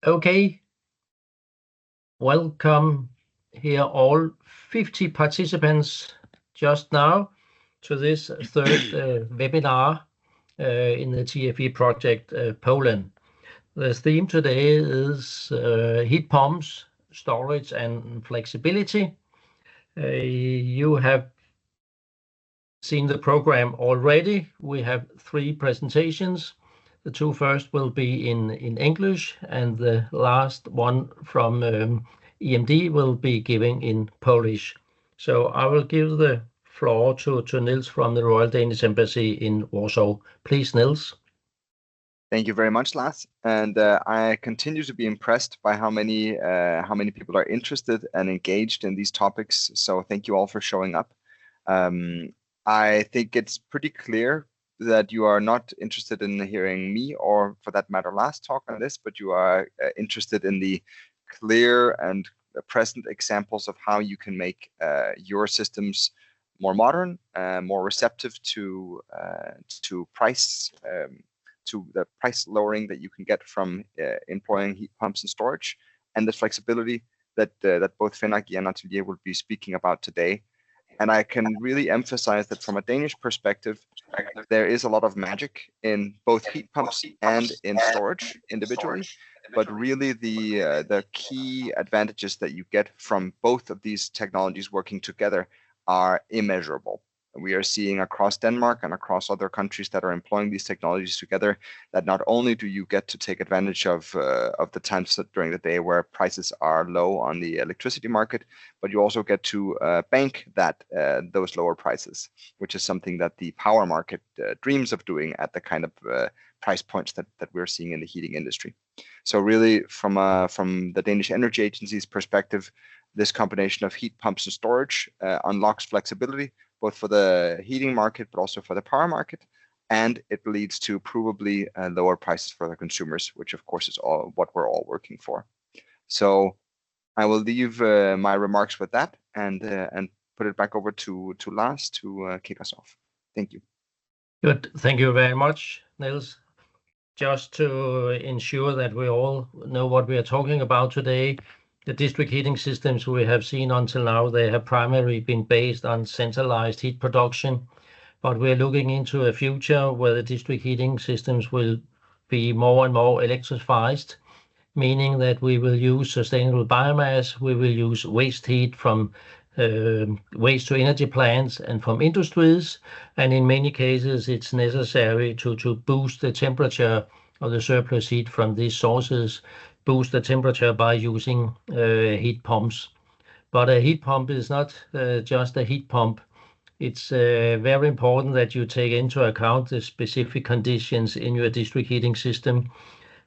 Okay, welcome here all 50 participants just now to this third webinar in the TFE project Poland. The theme today is heat pumps, storage and flexibility. You have seen the program already. We have 3 presentations. The 2 first will be in English, and the last one from EMD will be giving in Polish. So I will give the floor to Niels from the Royal Danish Embassy in Warsaw. Please, Niels. Thank you very much, Lars. And I continue to be impressed by how many people are interested and engaged in these topics. So thank you all for showing up. I think it's pretty clear that you are not interested in hearing me or, for that matter, Lars talk on this, but you are interested in the clear and present examples of how you can make your systems more modern, more receptive to price. To the price lowering that you can get from employing heat pumps and storage, and the flexibility that both Fenagy and Atelier will be speaking about today. And I can really emphasize that from a Danish perspective, there is a lot of magic in both heat pumps and in storage individually, but really the key advantages that you get from both of these technologies working together are immeasurable. We are seeing across Denmark and across other countries that are employing these technologies together that not only do you get to take advantage of the times during the day where prices are low on the electricity market, but you also get to bank those lower prices, which is something that the power market dreams of doing at the kind of price points that we're seeing in the heating industry. So really, from the Danish Energy Agency's perspective, this combination of heat pumps and storage unlocks flexibility, both for the heating market, but also for the power market. And it leads to provably lower prices for the consumers, which of course is all what we're all working for. So I will leave my remarks with that and put it back over to Lars to kick us off. Thank you. Good. Thank you very much, Niels. Just to ensure that we all know what we are talking about today, the district heating systems we have seen until now, they have primarily been based on centralized heat production, but we're looking into a future where the district heating systems will be more and more electrified, meaning that we will use sustainable biomass, we will use waste heat from waste to energy plants and from industries, and in many cases it's necessary to boost the temperature of the surplus heat from these sources, boost the temperature by using heat pumps. But a heat pump is not just a heat pump. It's very important that you take into account the specific conditions in your district heating system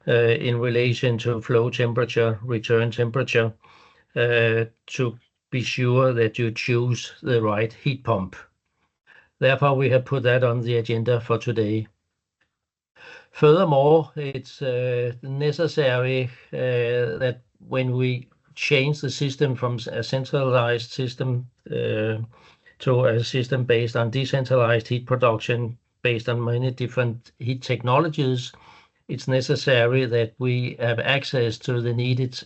in relation to flow temperature, return temperature, to be sure that you choose the right heat pump. Therefore, we have put that on the agenda for today. Furthermore, it's necessary that when we change the system from a centralized system to a system based on decentralized heat production, based on many different heat technologies, it's necessary that we have access to the needed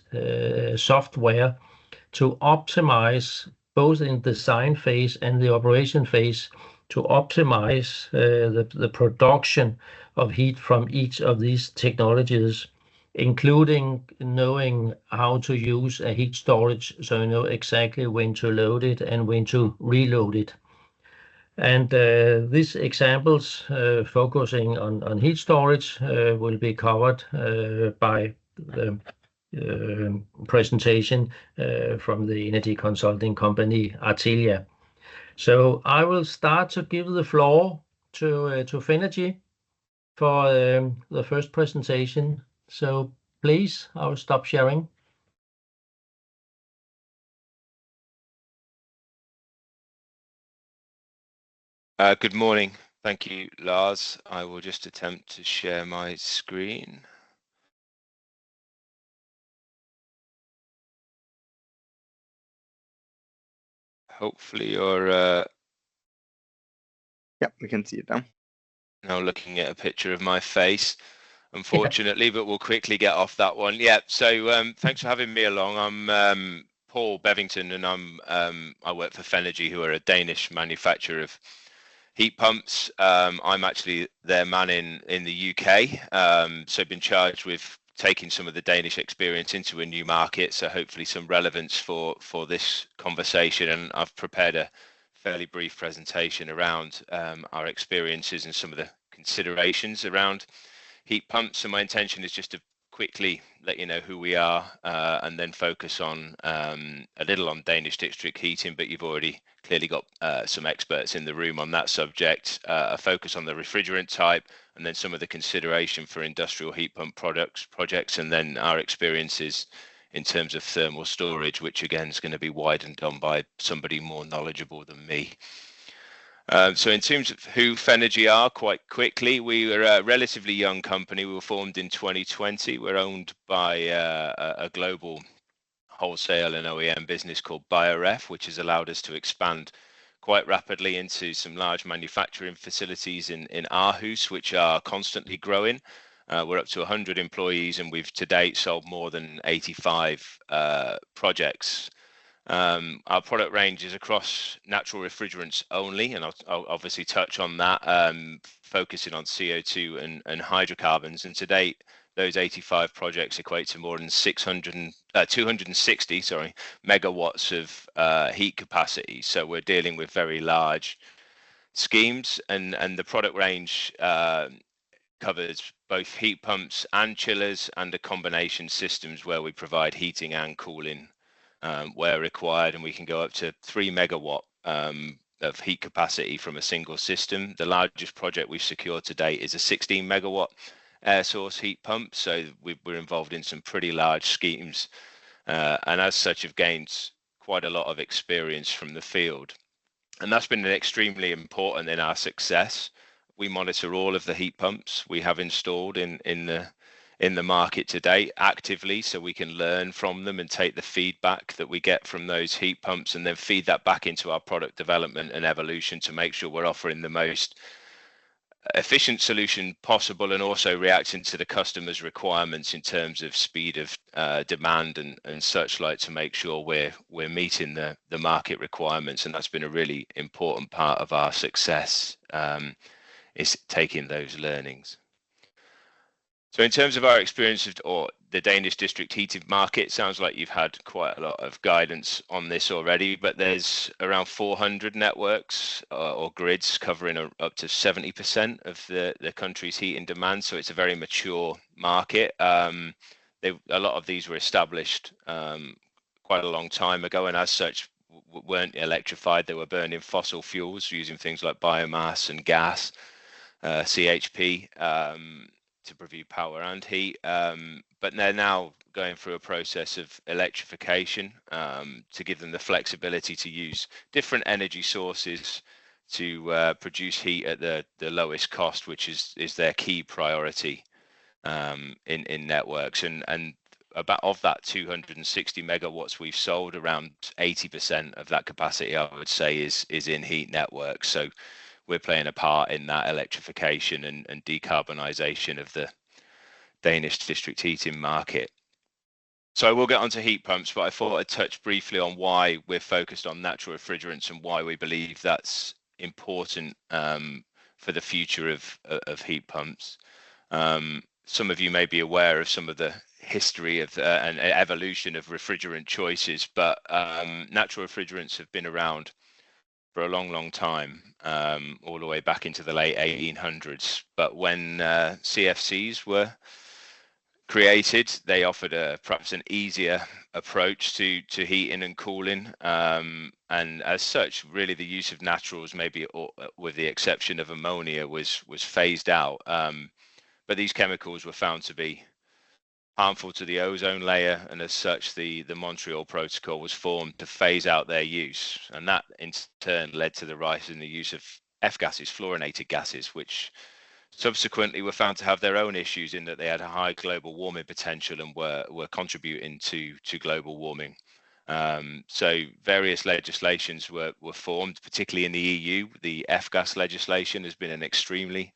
software to optimize both in design phase and the operation phase, to optimize the production of heat from each of these technologies, including knowing how to use a heat storage, so you know exactly when to load it and when to reload it. And these examples focusing on heat storage will be covered by the presentation from the energy consulting company Atelier. So I will start to give the floor to Fenagy for the first presentation. So please, I'll stop sharing. Good morning. Thank you, Lars. I will just attempt to share my screen. Hopefully you're... Yeah, we can see it now. Now looking at a picture of my face. unfortunately, but we'll quickly get off that one. Yeah. So thanks for having me along. I'm Paul Bevington, and I work for Fenergy, who are a Danish manufacturer of heat pumps. I'm actually their man in the UK. So I've been charged with taking some of the Danish experience into a new market. So hopefully some relevance for this conversation. And I've prepared a fairly brief presentation around our experiences and some of the considerations around heat pumps. And my intention is just to quickly let you know who we are and then focus on a little on Danish district heating, but you've already clearly got some experts in the room on that subject, a focus on the refrigerant type, and then some of the consideration for industrial heat pump projects, and then our experiences in terms of thermal storage, which again is going to be widened on by somebody more knowledgeable than me. So in terms of who Fenergy are, quite quickly, we were a relatively young company. We were formed in 2020. We're owned by a global wholesale and OEM business called BioRef, which has allowed us to expand quite rapidly into some large manufacturing facilities in Aarhus, which are constantly growing. We're up to 100 employees, and we've to date sold more than 85 projects. Our product range is across natural refrigerants only, and I'll obviously touch on that, focusing on CO2 and hydrocarbons. And to date, those 85 projects equate to more than 260 megawatts of heat capacity. So we're dealing with very large schemes, and the product range covers both heat pumps and chillers and a combination systems where we provide heating and cooling where required, and we can go up to 3 megawatt of heat capacity from a single system. The largest project we've secured to date is a 16 megawatt air source heat pump, so we're involved in some pretty large schemes, and as such have gained quite a lot of experience from the field, and that's been extremely important in our success. We monitor all of the heat pumps we have installed in the market today actively, so we can learn from them and take the feedback that we get from those heat pumps and then feed that back into our product development and evolution to make sure we're offering the most efficient solution possible, and also reacting to the customer's requirements in terms of speed of demand and such like, to make sure we're meeting the market requirements. And that's been a really important part of our success, is taking those learnings. So in terms of our experience or the Danish district heating market, sounds like you've had quite a lot of guidance on this already, but there's around 400 networks or grids covering up to 70% of the country's heating demand. So it's a very mature market. A lot of these were established quite a long time ago, and as such weren't electrified. They were burning fossil fuels using things like biomass and gas, CHP, to provide power and heat, but they're now going through a process of electrification to give them the flexibility to use different energy sources to produce heat at the lowest cost, which is their key priority in networks. And about of that 260 megawatts we've sold, around 80% of that capacity, I would say, is in heat networks. So we're playing a part in that electrification and decarbonisation of the Danish district heating market. So I will get onto heat pumps, but I thought I'd touch briefly on why we're focused on natural refrigerants and why we believe that's important for the future of heat pumps. Some of you may be aware of some of the history of and evolution of refrigerant choices, but natural refrigerants have been around for a long time, all the way back into the late 1800s. But when CFCs were created, they offered perhaps an easier approach to heating and cooling, and as such, really the use of naturals, maybe with the exception of ammonia, was phased out. But these chemicals were found to be harmful to the ozone layer, and as such the Montreal Protocol was formed to phase out their use, and that in turn led to the rise in the use of F-gases, fluorinated gases, which subsequently were found to have their own issues in that they had a high global warming potential and were contributing to global warming. So various legislations were formed, particularly in the EU. The F-gas legislation has been an extremely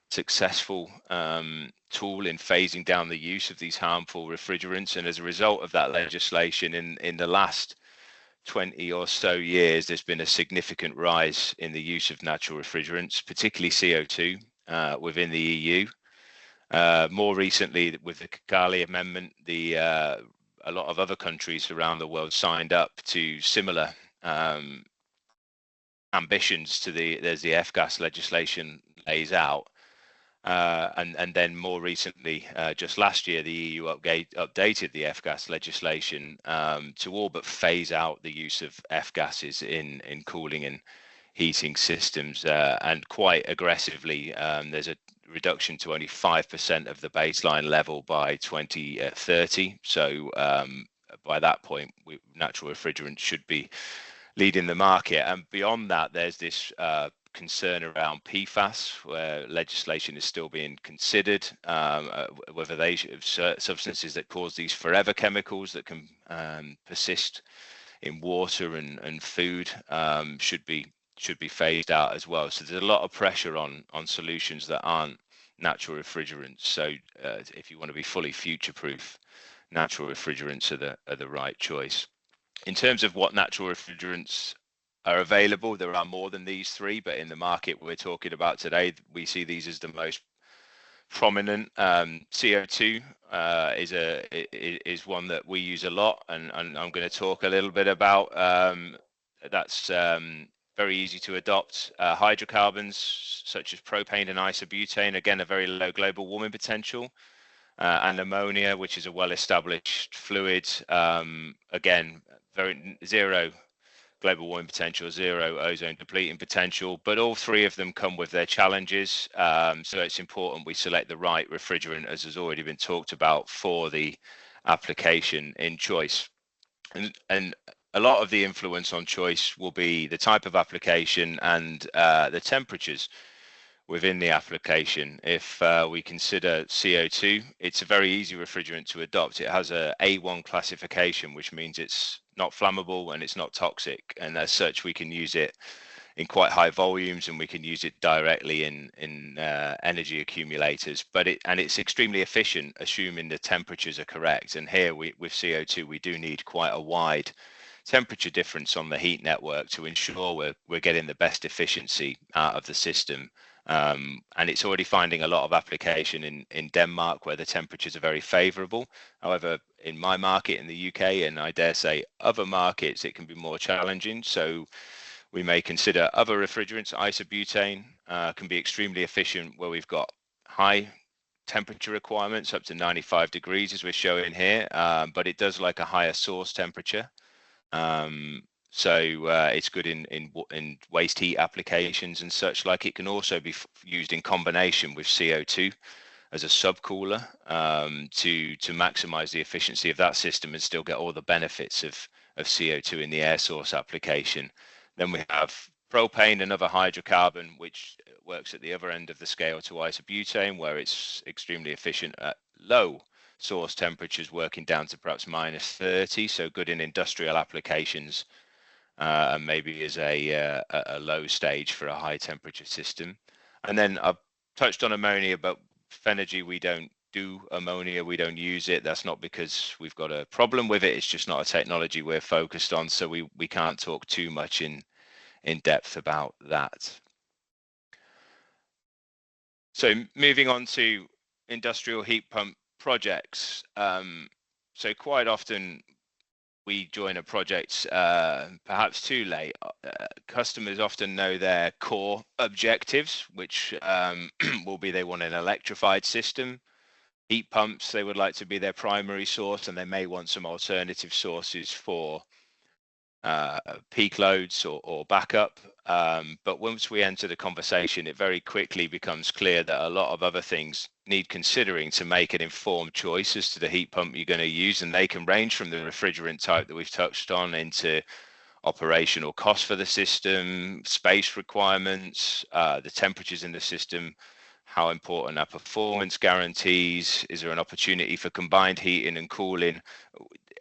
successful tool in phasing down the use of these harmful refrigerants. And as a result of that legislation, in the last 20 or so years, there's been a significant rise in the use of natural refrigerants, particularly CO2 within the EU. More recently, with the Kigali Amendment, a lot of other countries around the world signed up to similar ambitions to there's the F-gas legislation lays out. And then more recently, just last year, the EU updated the F-gas legislation to all but phase out the use of F-gases in cooling and heating systems, and quite aggressively. There's a reduction to only 5% of the baseline level by 2030. So by that point, natural refrigerants should be leading the market. And beyond that, there's this concern around PFAS, where legislation is still being considered, whether they substances that cause these forever chemicals that can persist in water and food should be phased out as well. So there's a lot of pressure on solutions that aren't natural refrigerants. So if you want to be fully future-proof, natural refrigerants are the right choice. In terms of what natural refrigerants are available, there are more than these three, but in the market we're talking about today, we see these as the most prominent. CO2 is one that we use a lot, and I'm going to talk a little bit about. That's very easy to adopt. Hydrocarbons such as propane and isobutane, again, a very low global warming potential. And ammonia, which is a well-established fluid, again, zero global warming potential, zero ozone depleting potential, but all three of them come with their challenges. So it's important we select the right refrigerant, as has already been talked about, for the application in choice. And a lot of the influence on choice will be the type of application and the temperatures within the application. If we consider CO2, it's a very easy refrigerant to adopt. It has a A1 classification, which means it's not flammable and it's not toxic. And as such, we can use it in quite high volumes, and we can use it directly in energy accumulators. But it's extremely efficient, assuming the temperatures are correct. And here with CO2, we do need quite a wide temperature difference on the heat network to ensure we're getting the best efficiency out of the system. And it's already finding a lot of application in Denmark, where the temperatures are very favorable. However, in my market in the UK, and I dare say other markets, it can be more challenging. So we may consider other refrigerants. Isobutane can be extremely efficient where we've got high temperature requirements up to 95 degrees, as we're showing here, but it does like a higher source temperature. So it's good in waste heat applications and such. Like, it can also be used in combination with CO2 as a subcooler to maximize the efficiency of that system and still get all the benefits of CO2 in the air source application. Then we have propane, another hydrocarbon, which works at the other end of the scale to isobutane, where it's extremely efficient at low source temperatures, working down to perhaps -30, so good in industrial applications, and maybe as a low stage for a high temperature system. And then I've touched on ammonia, but Fenergy, we don't do ammonia, we don't use it. That's not because we've got a problem with it, it's just not a technology we're focused on, so we can't talk too much in depth about that. So moving on to industrial heat pump projects. So quite often we join a project perhaps too late. Customers often know their core objectives, which will be they want an electrified system. Heat pumps, they would like to be their primary source, and they may want some alternative sources for peak loads or backup. But once we enter the conversation, it very quickly becomes clear that a lot of other things need considering to make an informed choice as to the heat pump you're going to use. And they can range from the refrigerant type that we've touched on into operational cost for the system, space requirements, the temperatures in the system, how important are performance guarantees, is there an opportunity for combined heating and cooling.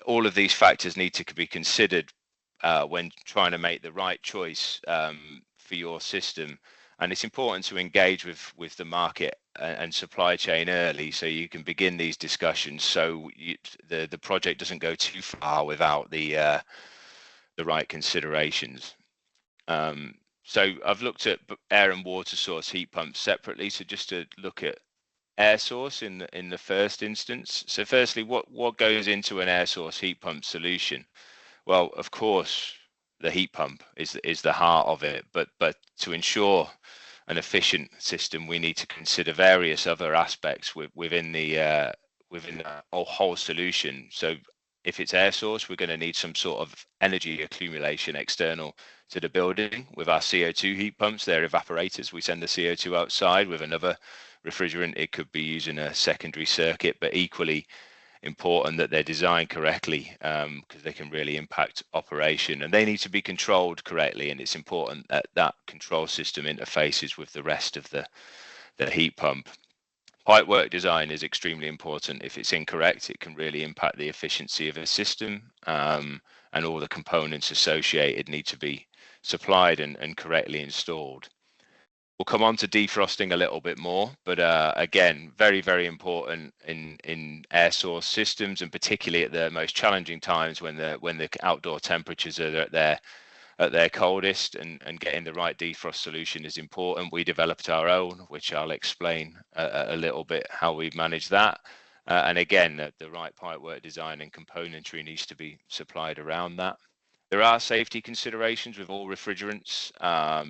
All of these factors need to be considered when trying to make the right choice for your system. And it's important to engage with the market and supply chain early, so you can begin these discussions, so the project doesn't go too far without the right considerations. So I've looked at air and water source heat pumps separately. So just to look at air source in the first instance. So firstly, what goes into an air source heat pump solution? Well, of course, the heat pump is the heart of it, but to ensure an efficient system, we need to consider various other aspects within the whole solution. So if it's air source, we're going to need some sort of energy accumulation external to the building. With our CO2 heat pumps, they're evaporators. We send the CO2 outside. With another refrigerant, it could be using a secondary circuit, but equally important that they're designed correctly, because they can really impact operation, and they need to be controlled correctly, and it's important that that control system interfaces with the rest of the heat pump. Pipework design is extremely important. If it's incorrect, it can really impact the efficiency of a system, and all the components associated need to be supplied and correctly installed. We'll come on to defrosting a little bit more, but again, very, very important in air source systems, and particularly at the most challenging times when the outdoor temperatures are at their coldest, and getting the right defrost solution is important. We developed our own, which I'll explain a little bit how we manage that. And again, the right pipework design and componentry needs to be supplied around that. There are safety considerations with all refrigerants.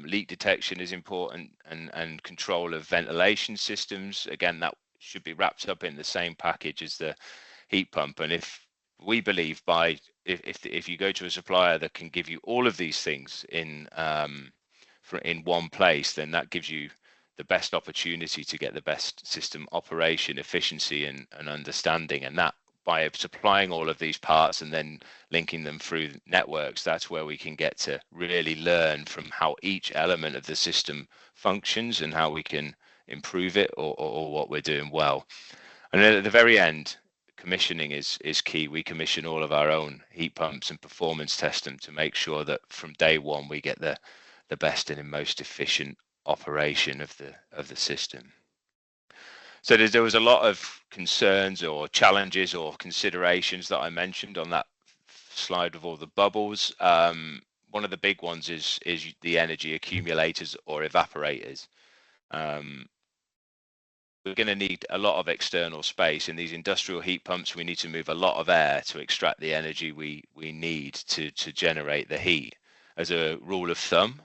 Leak detection is important, and control of ventilation systems. Again, that should be wrapped up in the same package as the heat pump. And if we believe if you go to a supplier that can give you all of these things in one place, then that gives you the best opportunity to get the best system operation, efficiency, and understanding. And that, by supplying all of these parts and then linking them through networks, that's where we can get to really learn from how each element of the system functions and how we can improve it, or what we're doing well. And then at the very end, commissioning is key. We commission all of our own heat pumps and performance test them to make sure that from day one we get the best and most efficient operation of the system. So there was a lot of concerns or challenges or considerations that I mentioned on that slide with all the bubbles. One of the big ones is the energy accumulators or evaporators. We're going to need a lot of external space. In these industrial heat pumps, we need to move a lot of air to extract the energy we need to generate the heat. As a rule of thumb,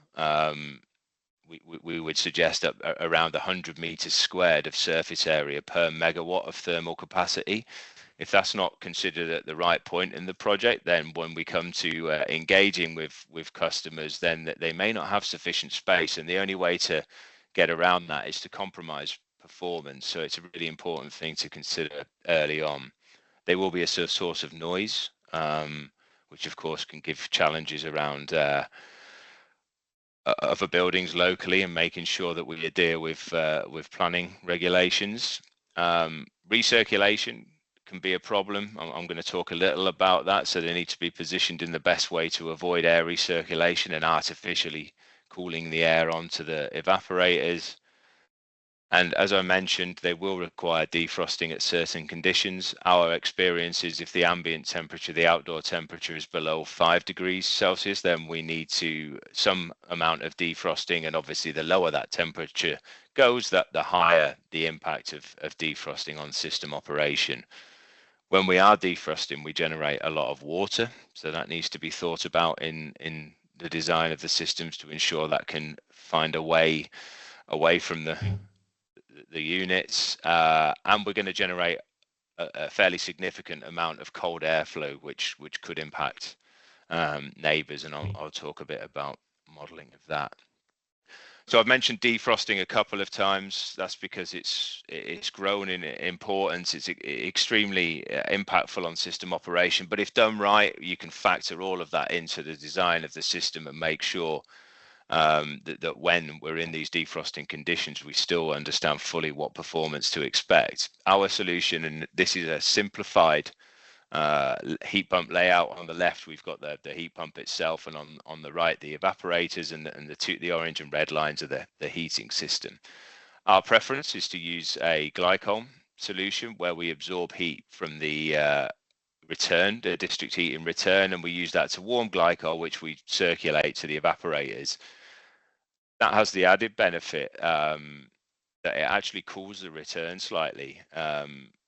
we would suggest around 100 meters squared of surface area per megawatt of thermal capacity. If that's not considered at the right point in the project, then when we come to engaging with customers, then they may not have sufficient space, and the only way to get around that is to compromise performance. So it's a really important thing to consider early on. They will be a source of noise, which of course can give challenges around other buildings locally, and making sure that we adhere with planning regulations. Recirculation can be a problem. I'm going to talk a little about that. So they need to be positioned in the best way to avoid air recirculation and artificially cooling the air onto the evaporators. And as I mentioned, they will require defrosting at certain conditions. Our experience is if the ambient temperature, the outdoor temperature, is below 5 degrees Celsius, then we need some amount of defrosting. And obviously, the lower that temperature goes, the higher the impact of defrosting on system operation. When we are defrosting, we generate a lot of water. So that needs to be thought about in the design of the systems to ensure that can find a way away from the units, and we're going to generate a fairly significant amount of cold airflow, which could impact neighbors, and I'll talk a bit about modeling of that. So I've mentioned defrosting a couple of times. That's because it's grown in importance. It's extremely impactful on system operation, but if done right, you can factor all of that into the design of the system and make sure that when we're in these defrosting conditions, we still understand fully what performance to expect. Our solution, and this is a simplified heat pump layout. On the left, we've got the heat pump itself, and on the right, the evaporators, and the orange and red lines are the heating system. Our preference is to use a glycol solution where we absorb heat from the return, the district heat in return, and we use that to warm glycol, which we circulate to the evaporators. That has the added benefit that it actually cools the return slightly.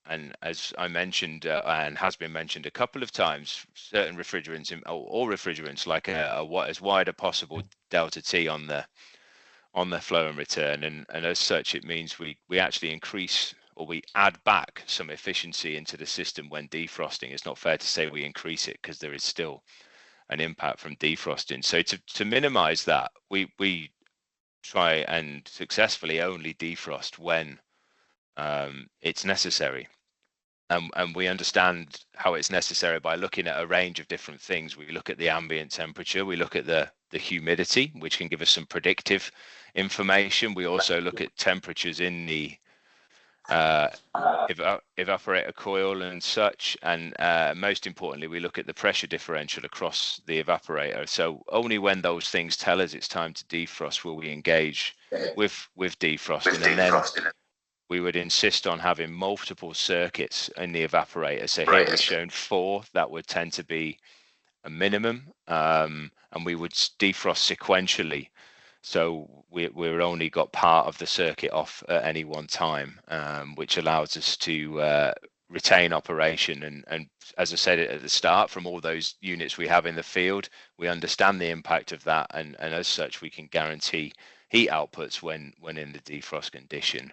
And as I mentioned, and has been mentioned a couple of times, certain refrigerants, all refrigerants, like as wide a possible delta T on the flow and return, and as such, it means we actually increase, or we add back some efficiency into the system when defrosting. It's not fair to say we increase it, because there is still an impact from defrosting. So to minimize that, we try and successfully only defrost when it's necessary. And we understand how it's necessary by looking at a range of different things. We look at the ambient temperature, we look at the humidity, which can give us some predictive information. We also look at temperatures in the evaporator coil and such, and most importantly, we look at the pressure differential across the evaporator. So only when those things tell us it's time to defrost will we engage with defrosting, and then we would insist on having multiple circuits in the evaporator. So here we've shown 4. That would tend to be a minimum, and we would defrost sequentially. So we're only got part of the circuit off at any one time, which allows us to retain operation. And as I said at the start, from all those units we have in the field, we understand the impact of that, and as such, we can guarantee heat outputs when in the defrost condition.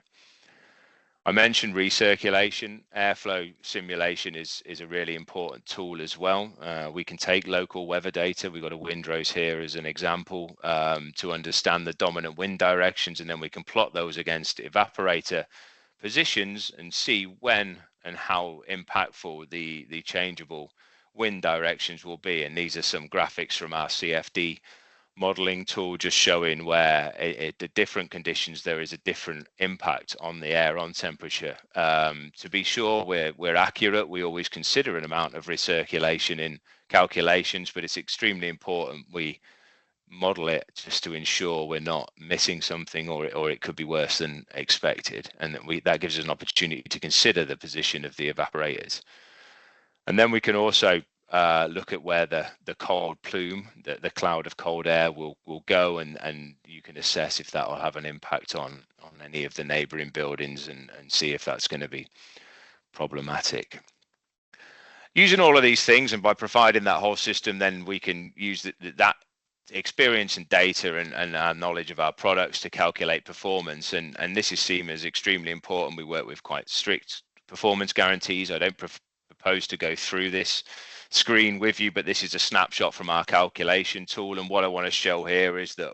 I mentioned recirculation. Airflow simulation is a really important tool as well. We can take local weather data. We've got a windrows here as an example to understand the dominant wind directions, and then we can plot those against evaporator positions and see when and how impactful the changeable wind directions will be. And these are some graphics from our CFD modeling tool, just showing where the different conditions there is a different impact on the air on temperature. To be sure we're accurate, we always consider an amount of recirculation in calculations, but it's extremely important we model it just to ensure we're not missing something, or it could be worse than expected, and that gives us an opportunity to consider the position of the evaporators. And then we can also look at where the cold plume, the cloud of cold air will go, and you can assess if that will have an impact on any of the neighboring buildings, and see if that's going to be problematic. Using all of these things, and by providing that whole system, then we can use that experience and data and our knowledge of our products to calculate performance, and this is seen as extremely important. We work with quite strict performance guarantees. I don't propose to go through this screen with you, but this is a snapshot from our calculation tool, and what I want to show here is that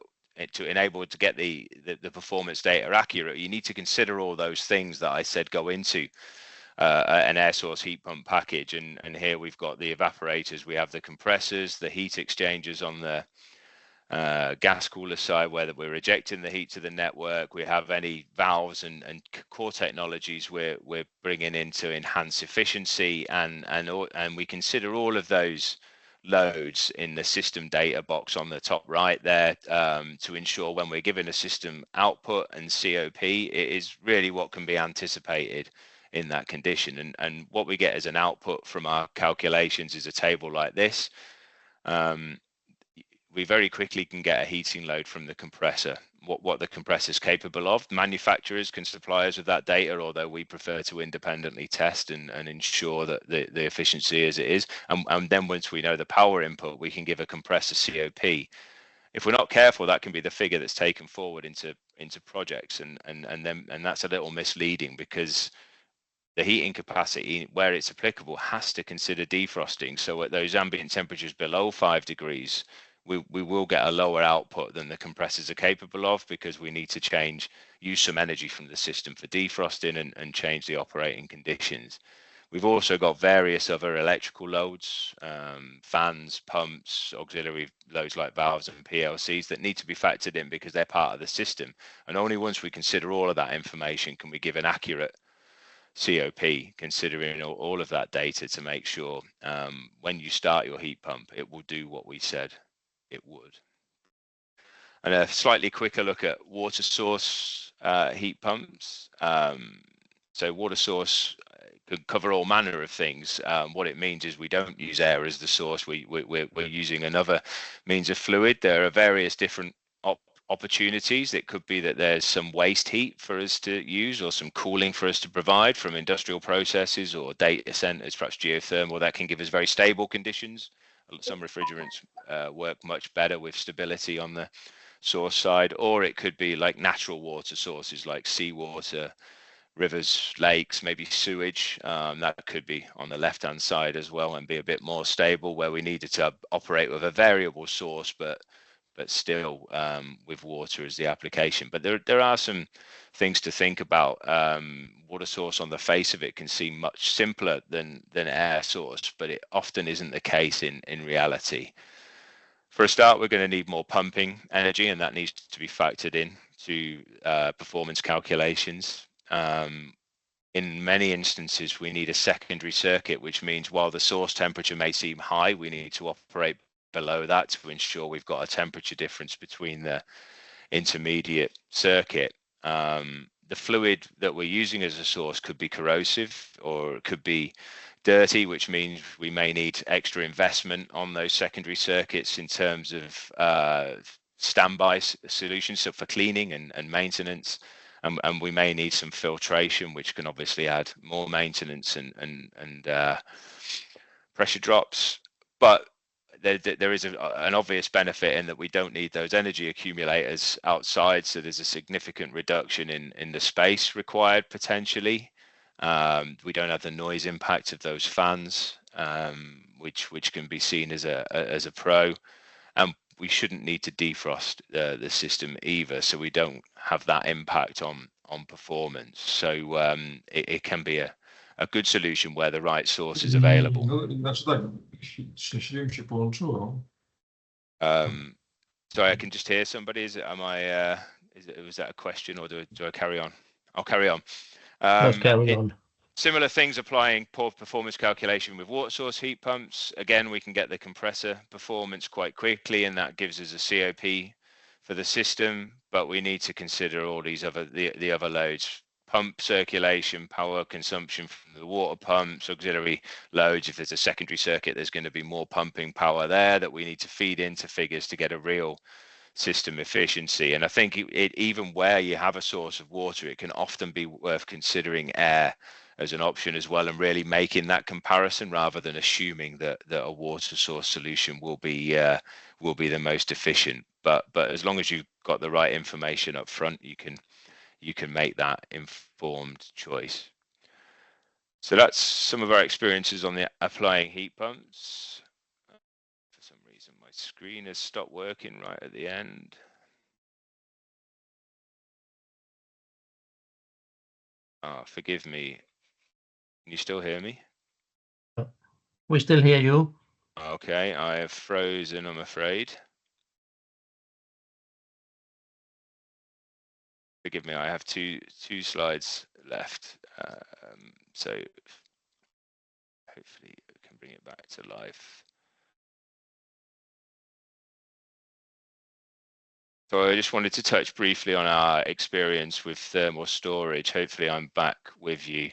to enable to get the performance data accurate, you need to consider all those things that I said go into an air source heat pump package. And here we've got the evaporators, we have the compressors, the heat exchangers on the gas cooler side, where we're ejecting the heat to the network. We have any valves and core technologies we're bringing in to enhance efficiency, and we consider all of those loads in the system data box on the top right there, to ensure when we're giving a system output and COP, it is really what can be anticipated in that condition. And what we get as an output from our calculations is a table like this. We very quickly can get a heating load from the compressor, what the compressor is capable of. Manufacturers can supply us with that data, although we prefer to independently test and ensure that the efficiency as it is. And then once we know the power input, we can give a compressor COP. If we're not careful, that can be the figure that's taken forward into projects, and that's a little misleading, because the heating capacity, where it's applicable, has to consider defrosting. So at those ambient temperatures below 5 degrees, we will get a lower output than the compressors are capable of, because we need to use some energy from the system for defrosting and change the operating conditions. We've also got various other electrical loads, fans, pumps, auxiliary loads like valves and PLCs that need to be factored in, because they're part of the system. And only once we consider all of that information can we give an accurate COP, considering all of that data to make sure when you start your heat pump, it will do what we said it would. And a slightly quicker look at water source heat pumps. So water source could cover all manner of things. What it means is we don't use air as the source. We're using another means of fluid. There are various different opportunities. It could be that there's some waste heat for us to use, or some cooling for us to provide from industrial processes or data centers, perhaps geothermal, that can give us very stable conditions. Some refrigerants work much better with stability on the source side, or it could be like natural water sources like seawater, rivers, lakes, maybe sewage. That could be on the left hand side as well and be a bit more stable, where we needed to operate with a variable source but still with water as the application. But there are some things to think about. Water source on the face of it can seem much simpler than air source, but it often isn't the case in reality. For a start, we're going to need more pumping energy, and that needs to be factored in to performance calculations. In many instances, we need a secondary circuit, which means while the source temperature may seem high, we need to operate below that to ensure we've got a temperature difference between the intermediate circuit. The fluid that we're using as a source could be corrosive, or it could be dirty, which means we may need extra investment on those secondary circuits in terms of standby solutions, so for cleaning and maintenance. And we may need some filtration, which can obviously add more maintenance and pressure drops. But there is an obvious benefit in that we don't need those energy accumulators outside, so there's a significant reduction in the space required potentially. We don't have the noise impact of those fans, which can be seen as a pro, and we shouldn't need to defrost the system either, so we don't have that impact on performance. So it can be a good solution where the right source is available. Znaczy tak, źle się połączyło. Sorry, I can just hear somebody. Was that a question, or do I carry on? I'll carry on. Let's carry on. Similar things applying poor performance calculation with water source heat pumps. Again, we can get the compressor performance quite quickly, and that gives us a COP for the system, but we need to consider all these the other loads: pump circulation, power consumption from the water pumps, auxiliary loads. If there's a secondary circuit, there's going to be more pumping power there that we need to feed into figures to get a real system efficiency. And I think even where you have a source of water, it can often be worth considering air as an option as well, and really making that comparison rather than assuming that a water source solution will be the most efficient. But as long as you've got the right information up front, you can make that informed choice. So that's some of our experiences on the applying heat pumps. For some reason, my screen has stopped working right at the end. Forgive me. Can you still hear me? We still hear you. Okay, I have frozen, I'm afraid. Forgive me, I have two slides left. So hopefully we can bring it back to life. So I just wanted to touch briefly on our experience with thermal storage. Hopefully I'm back with you.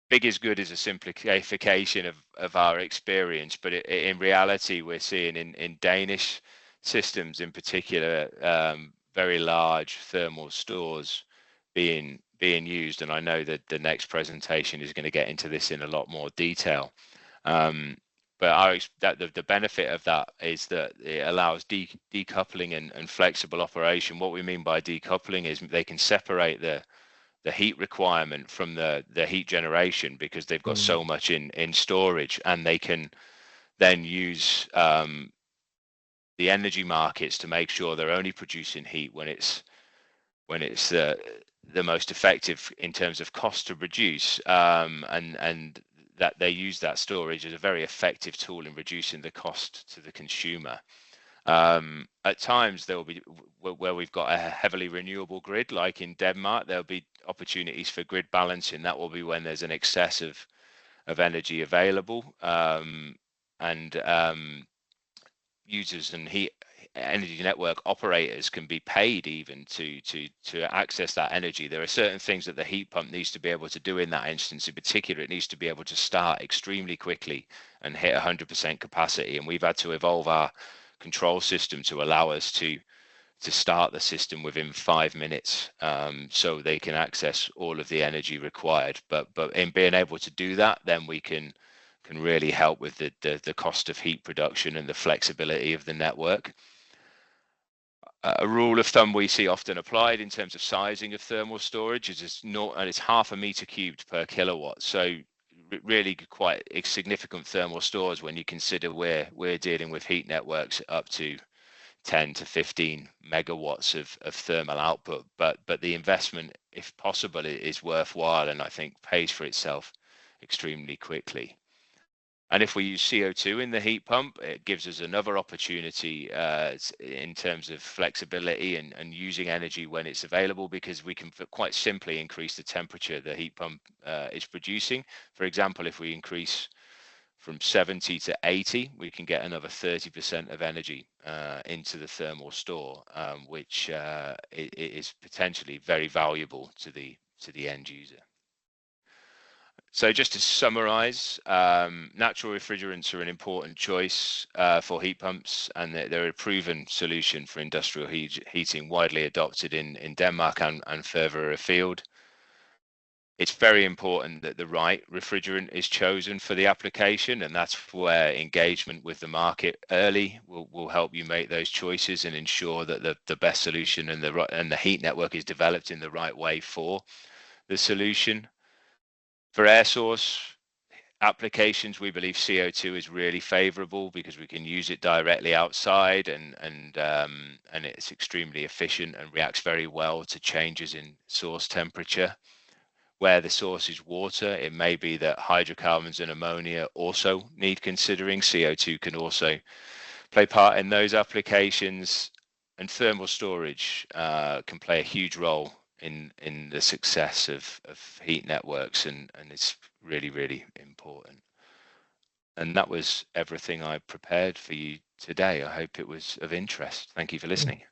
Big is good is a simplification of our experience, but in reality, we're seeing in Danish systems in particular, very large thermal stores being used. And I know that the next presentation is going to get into this in a lot more detail. But the benefit of that is that it allows decoupling and flexible operation. What we mean by decoupling is they can separate the heat requirement from the heat generation, because they've got so much in storage, and they can then use the energy markets to make sure they're only producing heat when it's the most effective in terms of cost to produce, and that they use that storage as a very effective tool in reducing the cost to the consumer. At times there will be where we've got a heavily renewable grid, like in Denmark, there'll be opportunities for grid balancing. That will be when there's an excess of energy available, and users and energy network operators can be paid even to access that energy. There are certain things that the heat pump needs to be able to do in that instance. In particular, it needs to be able to start extremely quickly and hit 100% capacity, and we've had to evolve our control system to allow us to start the system within 5 minutes, so they can access all of the energy required. But in being able to do that, then we can really help with the cost of heat production and the flexibility of the network. A rule of thumb we see often applied in terms of sizing of thermal storage is it's 0.5 meter cubed per kilowatt. So really quite significant thermal stores when you consider we're dealing with heat networks up to 10 to 15 megawatts of thermal output. But the investment, if possible, is worthwhile, and I think pays for itself extremely quickly. And if we use CO2 in the heat pump, it gives us another opportunity in terms of flexibility and using energy when it's available, because we can quite simply increase the temperature the heat pump is producing. For example, if we increase from 70 to 80, we can get another 30% of energy into the thermal store, which is potentially very valuable to the end user. So just to summarize, natural refrigerants are an important choice for heat pumps, and they're a proven solution for industrial heating, widely adopted in Denmark and further afield. It's very important that the right refrigerant is chosen for the application, and that's where engagement with the market early will help you make those choices and ensure that the best solution and the heat network is developed in the right way for the solution. For air source applications, we believe CO2 is really favorable because we can use it directly outside, and it's extremely efficient and reacts very well to changes in source temperature. Where the source is water, it may be that hydrocarbons and ammonia also need considering. CO2 can also play part in those applications, and thermal storage can play a huge role in the success of heat networks, and it's really, really important. And that was everything I prepared for you today. I hope it was of interest. Thank you for listening.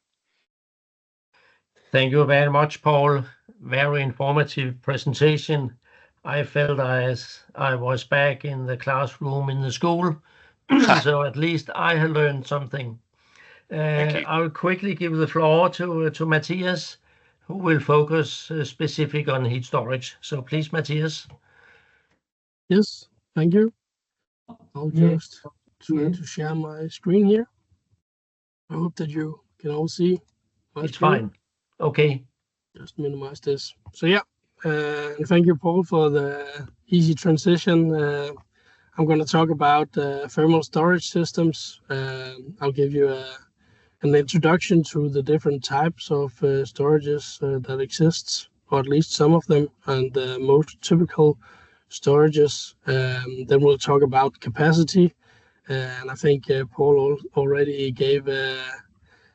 Thank you very much, Paul. Very informative presentation. I felt as I was back in the classroom in the school, so at least I have learned something. Thank you. I will quickly give the floor to Matthias, who will focus specific on heat storage. So please, Matthias. Yes, thank you. I'll just try to share my screen here. I hope that you can all see my It's screen. fine. Okay. Just minimize this. So yeah, and thank you, Paul, for the easy transition. I'm going to talk about thermal storage systems. I'll give you an introduction to the different types of storages that exists, or at least some of them, and the most typical storages. Then we'll talk about capacity, and I think Paul already gave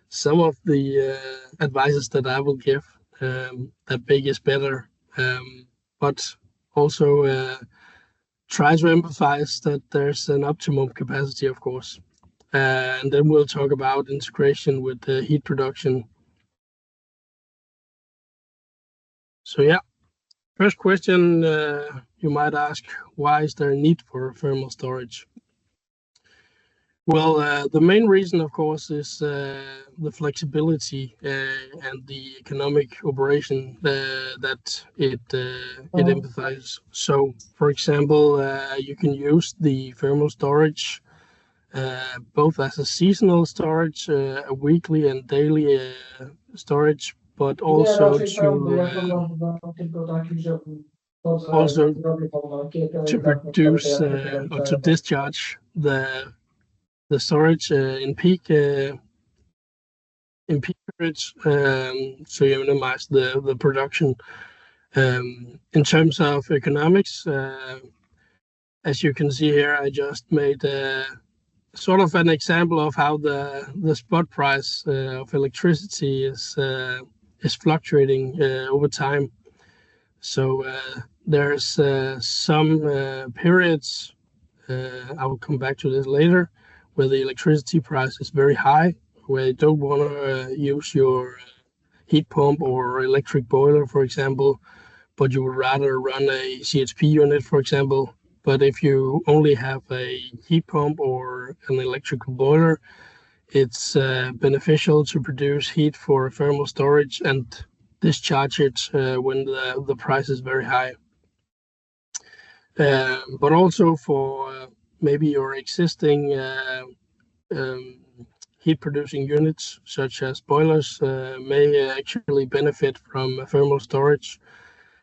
some of the advices that I will give. That big is better, but also try to emphasize that there's an optimum capacity, of course. And then we'll talk about integration with the heat production. So yeah, first question you might ask, why is there a need for thermal storage? Well, the main reason, of course, is the flexibility and the economic operation that it emphasizes. So, for example, you can use the thermal storage both as a seasonal storage, a weekly and daily storage, but also to produce or to discharge the storage in peak periods, so you minimize the production. In terms of economics, as you can see here, I just made sort of an example of how the spot price of electricity is fluctuating over time. So there's some periods, I will come back to this later, where the electricity price is very high, where you don't want to use your heat pump or electric boiler, for example, but you would rather run a CHP unit, for example. But if you only have a heat pump or an electrical boiler, it's beneficial to produce heat for thermal storage and discharge it when the price is very high. But also for maybe your existing heat producing units, such as boilers, may actually benefit from thermal storage,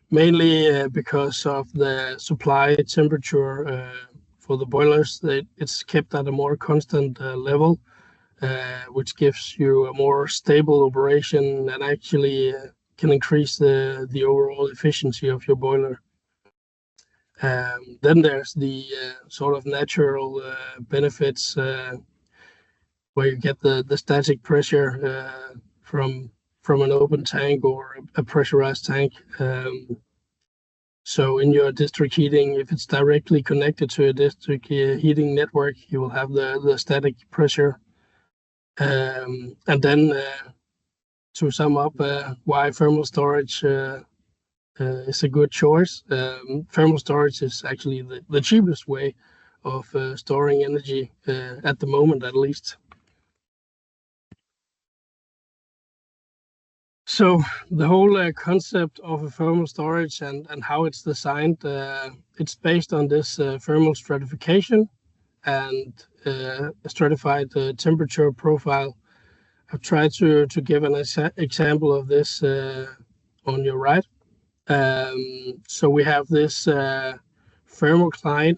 mainly because of the supply temperature for the boilers. It's kept at a more constant level, which gives you a more stable operation and actually can increase the overall efficiency of your boiler. Then there's the sort of natural benefits where you get the static pressure from an open tank or a pressurized tank. So in your district heating, if it's directly connected to a district heating network, you will have the static pressure. And then to sum up why thermal storage is a good choice. Thermal storage is actually the cheapest way of storing energy at the moment, at least. So the whole concept of a thermal storage and how it's designed, it's based on this thermal stratification and a stratified temperature profile. I've tried to give an example of this on your right. So we have this thermocline,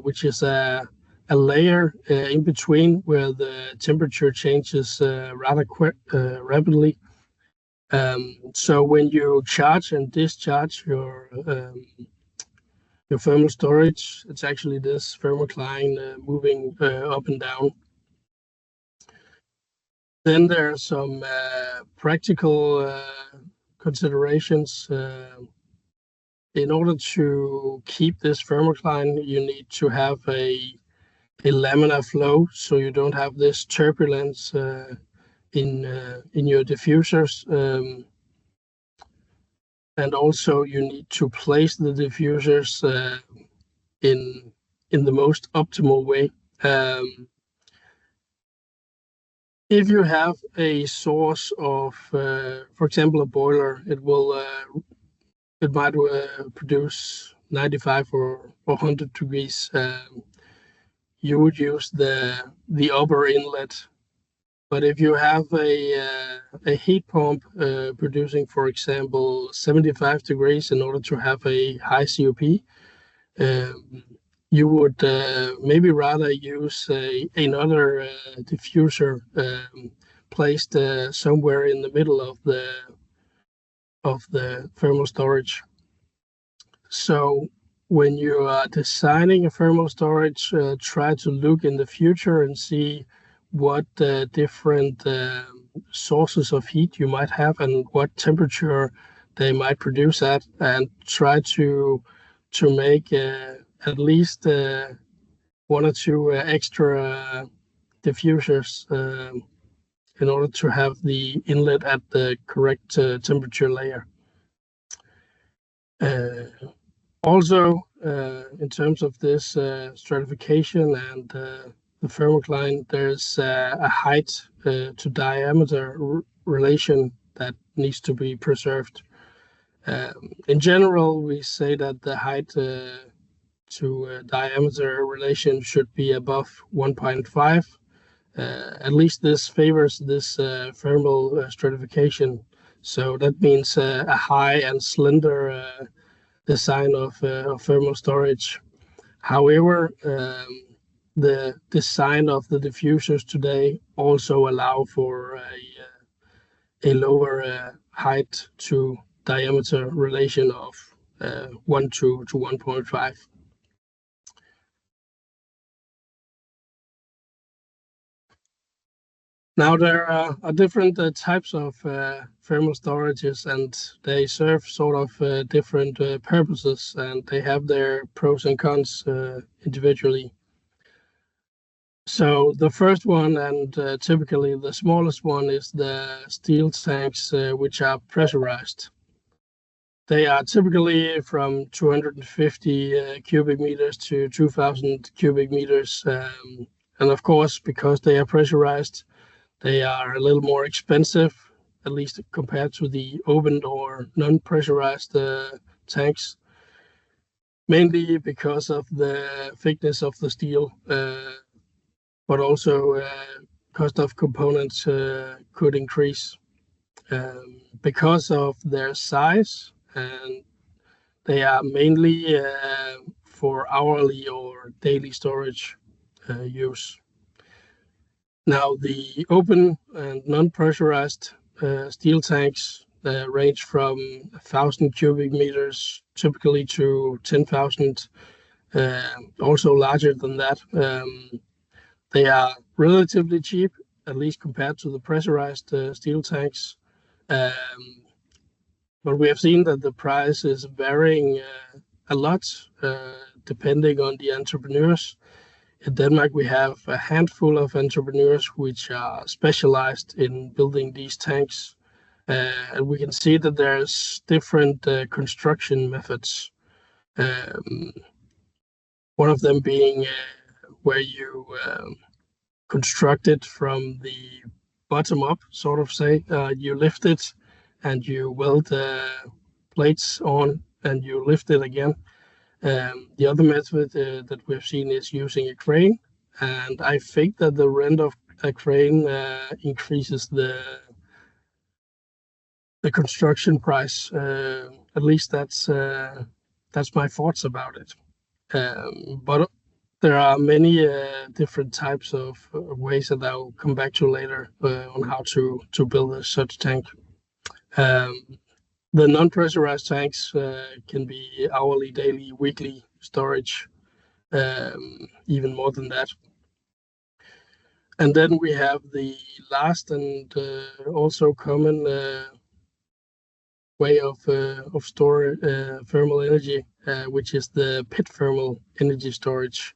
which is a layer in between where the temperature changes rather rapidly. So when you charge and discharge your thermal storage, it's actually this thermocline moving up and down. Then there are some practical considerations. In order to keep this thermocline, you need to have a laminar flow, so you don't have this turbulence in your diffusers. And also you need to place the diffusers in the most optimal way. If you have a source of, for example, a boiler, it might produce 95 or 100 degrees. You would use the upper inlet. But if you have a heat pump producing, for example, 75 degrees in order to have a high COP, you would maybe rather use another diffuser placed somewhere in the middle of the thermal storage. So when you are designing a thermal storage, try to look in the future and see what different sources of heat you might have and what temperature they might produce at, and try to make at least 1 or 2 extra diffusers in order to have the inlet at the correct temperature layer. Also, in terms of this stratification and the thermocline, there's a height to diameter relation that needs to be preserved. In general, we say that the height to diameter relation should be above 1.5. At least this favors this thermal stratification. So that means a high and slender design of thermal storage. However, the design of the diffusers today also allow for a lower height to diameter relation of 1 to 1.5. Now there are different types of thermal storages, and they serve sort of different purposes, and they have their pros and cons individually. So the first one, and typically the smallest one, is the steel tanks, which are pressurized. They are typically from 250 cubic meters to 2,000 cubic meters. And of course, because they are pressurized, they are a little more expensive, at least compared to the opened or non-pressurized tanks, mainly because of the thickness of the steel, but also cost of components could increase because of their size, and they are mainly for hourly or daily storage use. Now, the open and non-pressurized steel tanks range from 1,000 cubic meters typically to 10,000, also larger than that. They are relatively cheap, at least compared to the pressurized steel tanks. But we have seen that the price is varying a lot depending on the entrepreneurs. In Denmark, we have a handful of entrepreneurs which are specialized in building these tanks. And we can see that there's different construction methods. One of them being where you construct it from the bottom up, sort of say. You lift it and you weld plates on and you lift it again. The other method that we've seen is using a crane, and I think that the rent of a crane increases the construction price. At least that's my thoughts about it. But there are many different types of ways that I'll come back to later on how to build such tank. The non-pressurized tanks can be hourly, daily, weekly storage, even more than that. And then we have the last and also common way of store thermal energy, which is the pit thermal energy storage,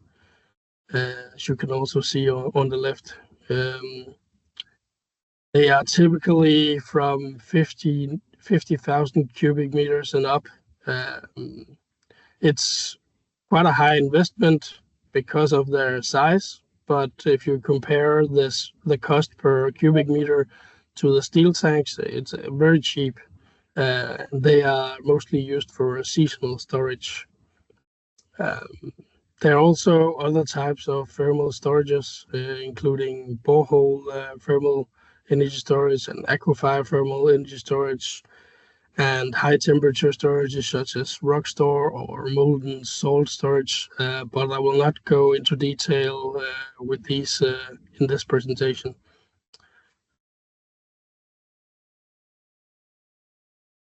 as you can also see on the left. They are typically from 50,000 cubic meters and up. It's quite a high investment because of their size, but if you compare the cost per cubic meter to the steel tanks, it's very cheap. They are mostly used for seasonal storage. There are also other types of thermal storages, including borehole thermal energy storage and aquifer thermal energy storage, and high temperature storages such as Rockstore or molten salt storage, but I will not go into detail with these in this presentation.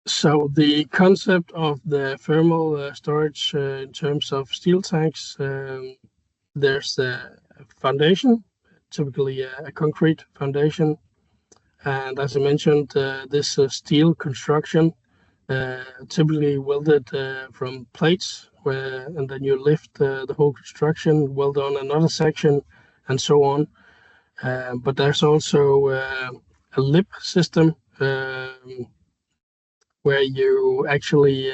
So the concept of the thermal storage in terms of steel tanks, there's a foundation, typically a concrete foundation. And as I mentioned, this steel construction, typically welded from plates, and then you lift the whole construction, weld on another section, and so on. But there's also a lip system where you actually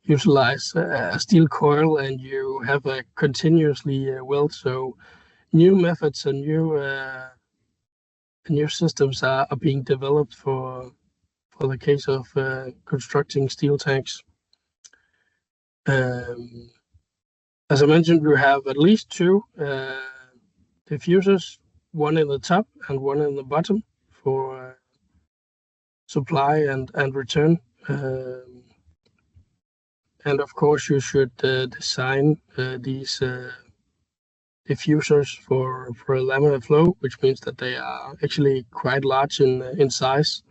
utilize a steel coil and you have a continuously weld. So new methods and new systems are being developed for the case of constructing steel tanks. As I mentioned, we have at least two diffusers, one in the top and one in the bottom for supply and return. And of course, you should design these diffusers for a laminar flow, which means that they are actually quite large in size.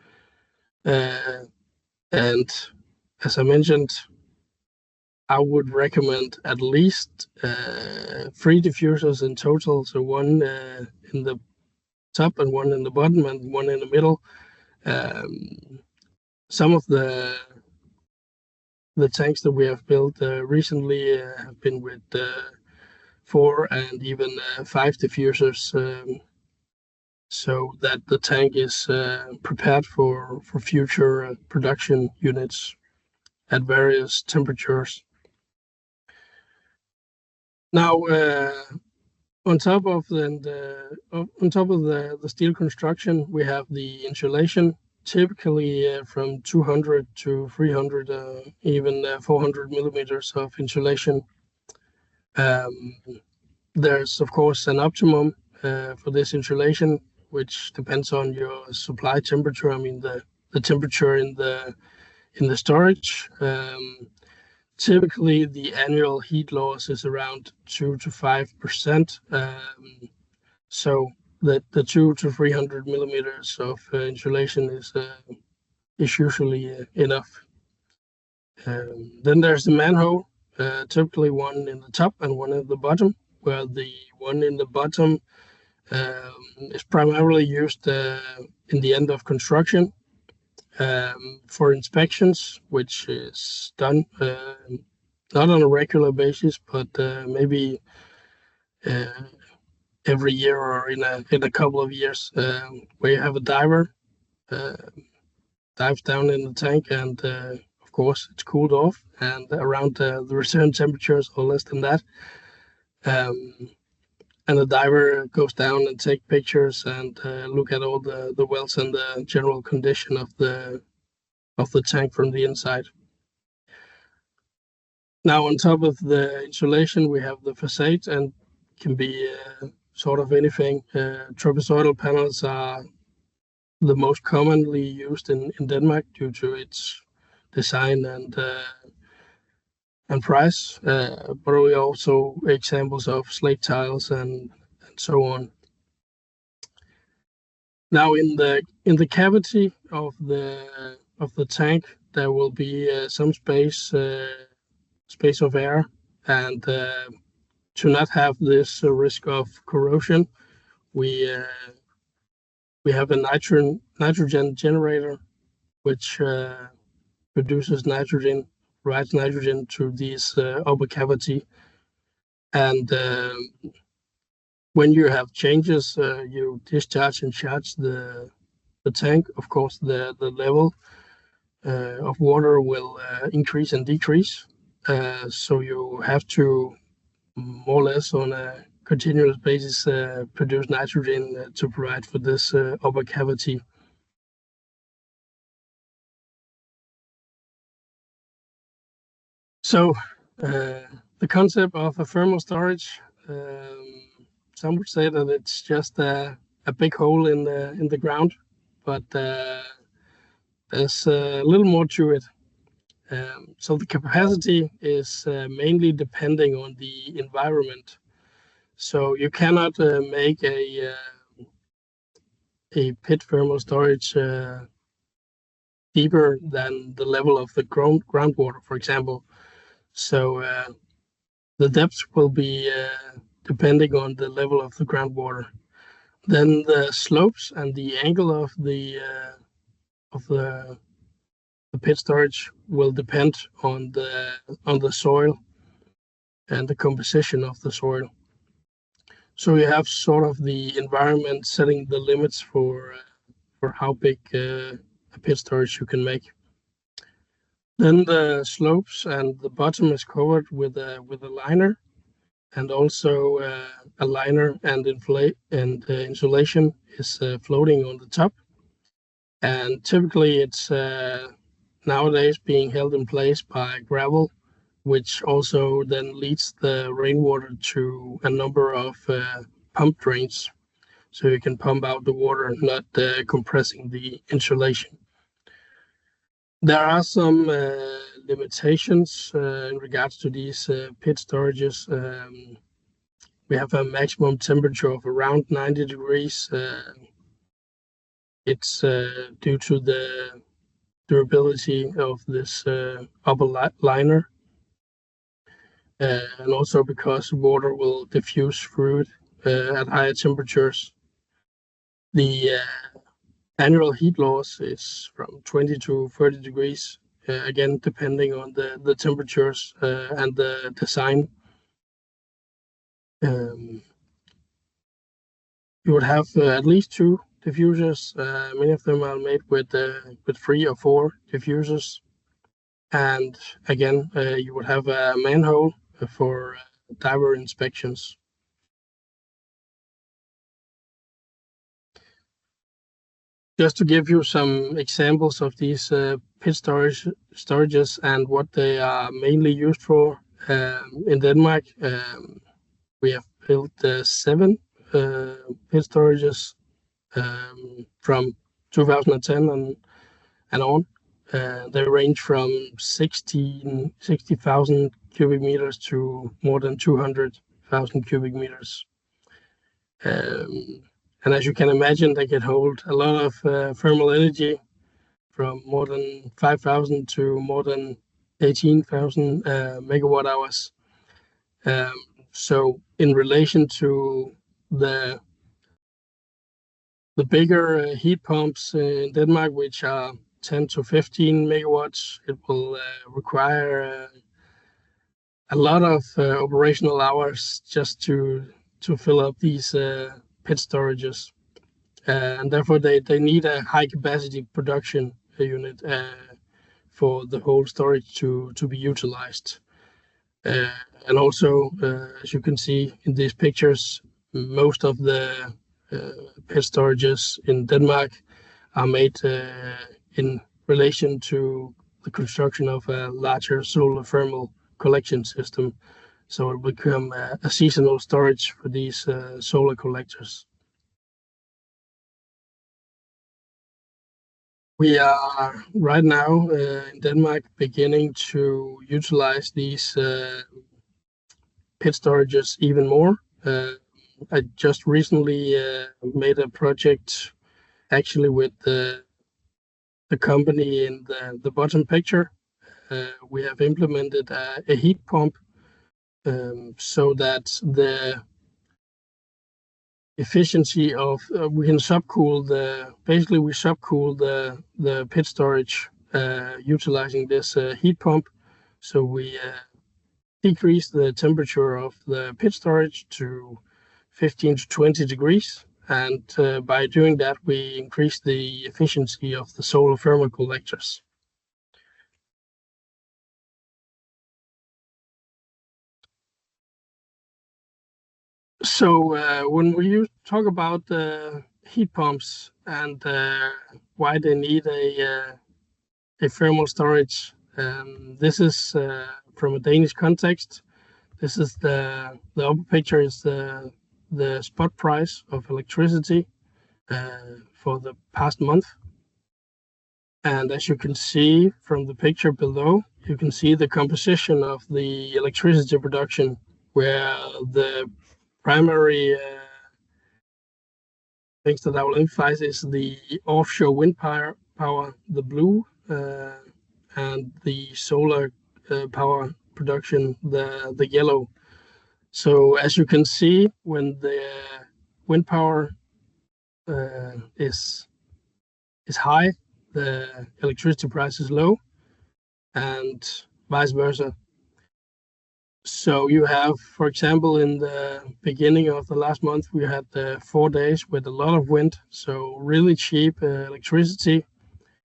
And as I mentioned, I would recommend at least 3 diffusers in total. So one in the top and one in the bottom and one in the middle. Some of the tanks that we have built recently have been with 4 and even 5 diffusers, so that the tank is prepared for future production units at various temperatures. Now, on top of the steel construction, we have the insulation, typically from 200 to 300, even 400 millimeters of insulation. There's of course an optimum for this insulation, which depends on your supply temperature. I mean the temperature in the storage. Typically, the annual heat loss is around 2 to 5%. So the 200 to 300 millimeters of insulation is usually enough. Then there's the manhole, typically one in the top and one at the bottom, where the one in the bottom is primarily used in the end of construction for inspections, which is done not on a regular basis, but maybe every year or in a couple of years, where you have a diver dives down in the tank, and of course it's cooled off and around the return temperatures or less than that. And the diver goes down and take pictures and look at all the welds and the general condition of the tank from the inside. Now, on top of the insulation, we have the facade, and can be sort of anything. Trapezoidal panels are the most commonly used in Denmark due to its design and price, but we also examples of slate tiles and so on. Now, in the cavity of the tank, there will be some space of air, and to not have this risk of corrosion, we have a nitrogen generator, which produces nitrogen, provides nitrogen to this upper cavity, and when you have changes, you discharge and charge the tank. Of course, the level of water will increase and decrease, so you have to more or less on a continuous basis produce nitrogen to provide for this upper cavity. So the concept of a thermal storage, some would say that it's just a big hole in the ground, but there's a little more to it. So the capacity is mainly depending on the environment. So you cannot make a pit thermal storage deeper than the level of the groundwater, for example. So the depth will be depending on the level of the groundwater. Then the slopes and the angle of the pit storage will depend on the soil and the composition of the soil. So you have sort of the environment setting the limits for how big a pit storage you can make. Then the slopes and the bottom is covered with a liner, and also a liner and insulation is floating on the top. And typically it's nowadays being held in place by gravel, which also then leads the rainwater to a number of pump drains, so you can pump out the water, not compressing the insulation. There are some limitations in regards to these pit storages. We have a maximum temperature of around 90 degrees. It's due to the durability of this upper liner, and also because water will diffuse through it at higher temperatures. The annual heat loss is from 20 to 30 degrees, again, depending on the temperatures and the design. You would have at least 2 diffusers. Many of them are made with 3 or 4 diffusers. And again, you would have a manhole for diver inspections. Just to give you some examples of these pit storages and what they are mainly used for, in Denmark, we have built 7 pit storages from 2010 and on. They range from 60,000 cubic meters to more than 200,000 cubic meters. And as you can imagine, they can hold a lot of thermal energy from more than 5,000 to more than 18,000 megawatt hours. So in relation to the bigger heat pumps in Denmark, which are 10 to 15 megawatts, it will require a lot of operational hours just to fill up these pit storages. And therefore they need a high capacity production unit for the whole storage to be utilized. And also, as you can see in these pictures, most of the pit storages in Denmark are made in relation to the construction of a larger solar thermal collection system. So it will become a seasonal storage for these solar collectors. We are right now in Denmark beginning to utilize these pit storages even more. I just recently made a project actually with the company in the bottom picture. We have implemented a heat pump so that the efficiency of we can subcool the pit storage utilizing this heat pump. So we decrease the temperature of the pit storage to 15 to 20 degrees. And by doing that, we increase the efficiency of the solar thermal collectors. So when we talk about heat pumps and why they need a thermal storage, this is from a Danish context. This is the upper picture is the spot price of electricity for the past month. And as you can see from the picture below, you can see the composition of the electricity production, where the primary things that I will emphasize is the offshore wind power, the blue, and the solar power production, the yellow. So as you can see, when the wind power is high, the electricity price is low, and vice versa. So you have, for example, in the beginning of the last month, we had 4 days with a lot of wind, so really cheap electricity.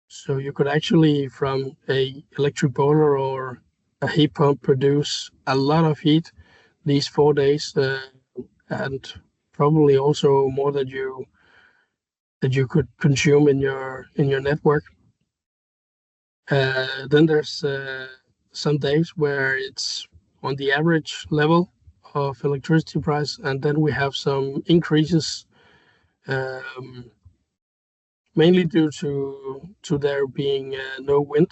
So you could actually, from a electric boiler or a heat pump, produce a lot of heat these 4 days, and probably also more that you could consume in your network. Then there's some days where it's on the average level of electricity price, and then we have some increases, mainly due to there being no wind,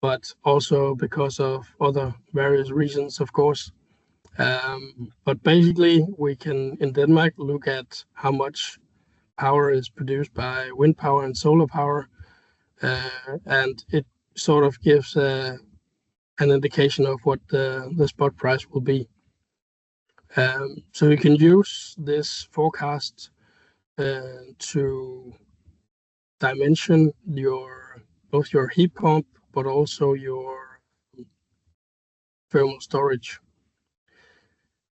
but also because of other various reasons, of course. But basically, we can in Denmark look at how much power is produced by wind power and solar power, and it sort of gives an indication of what the spot price will be. So you can use this forecast to dimension both your heat pump, but also your thermal storage.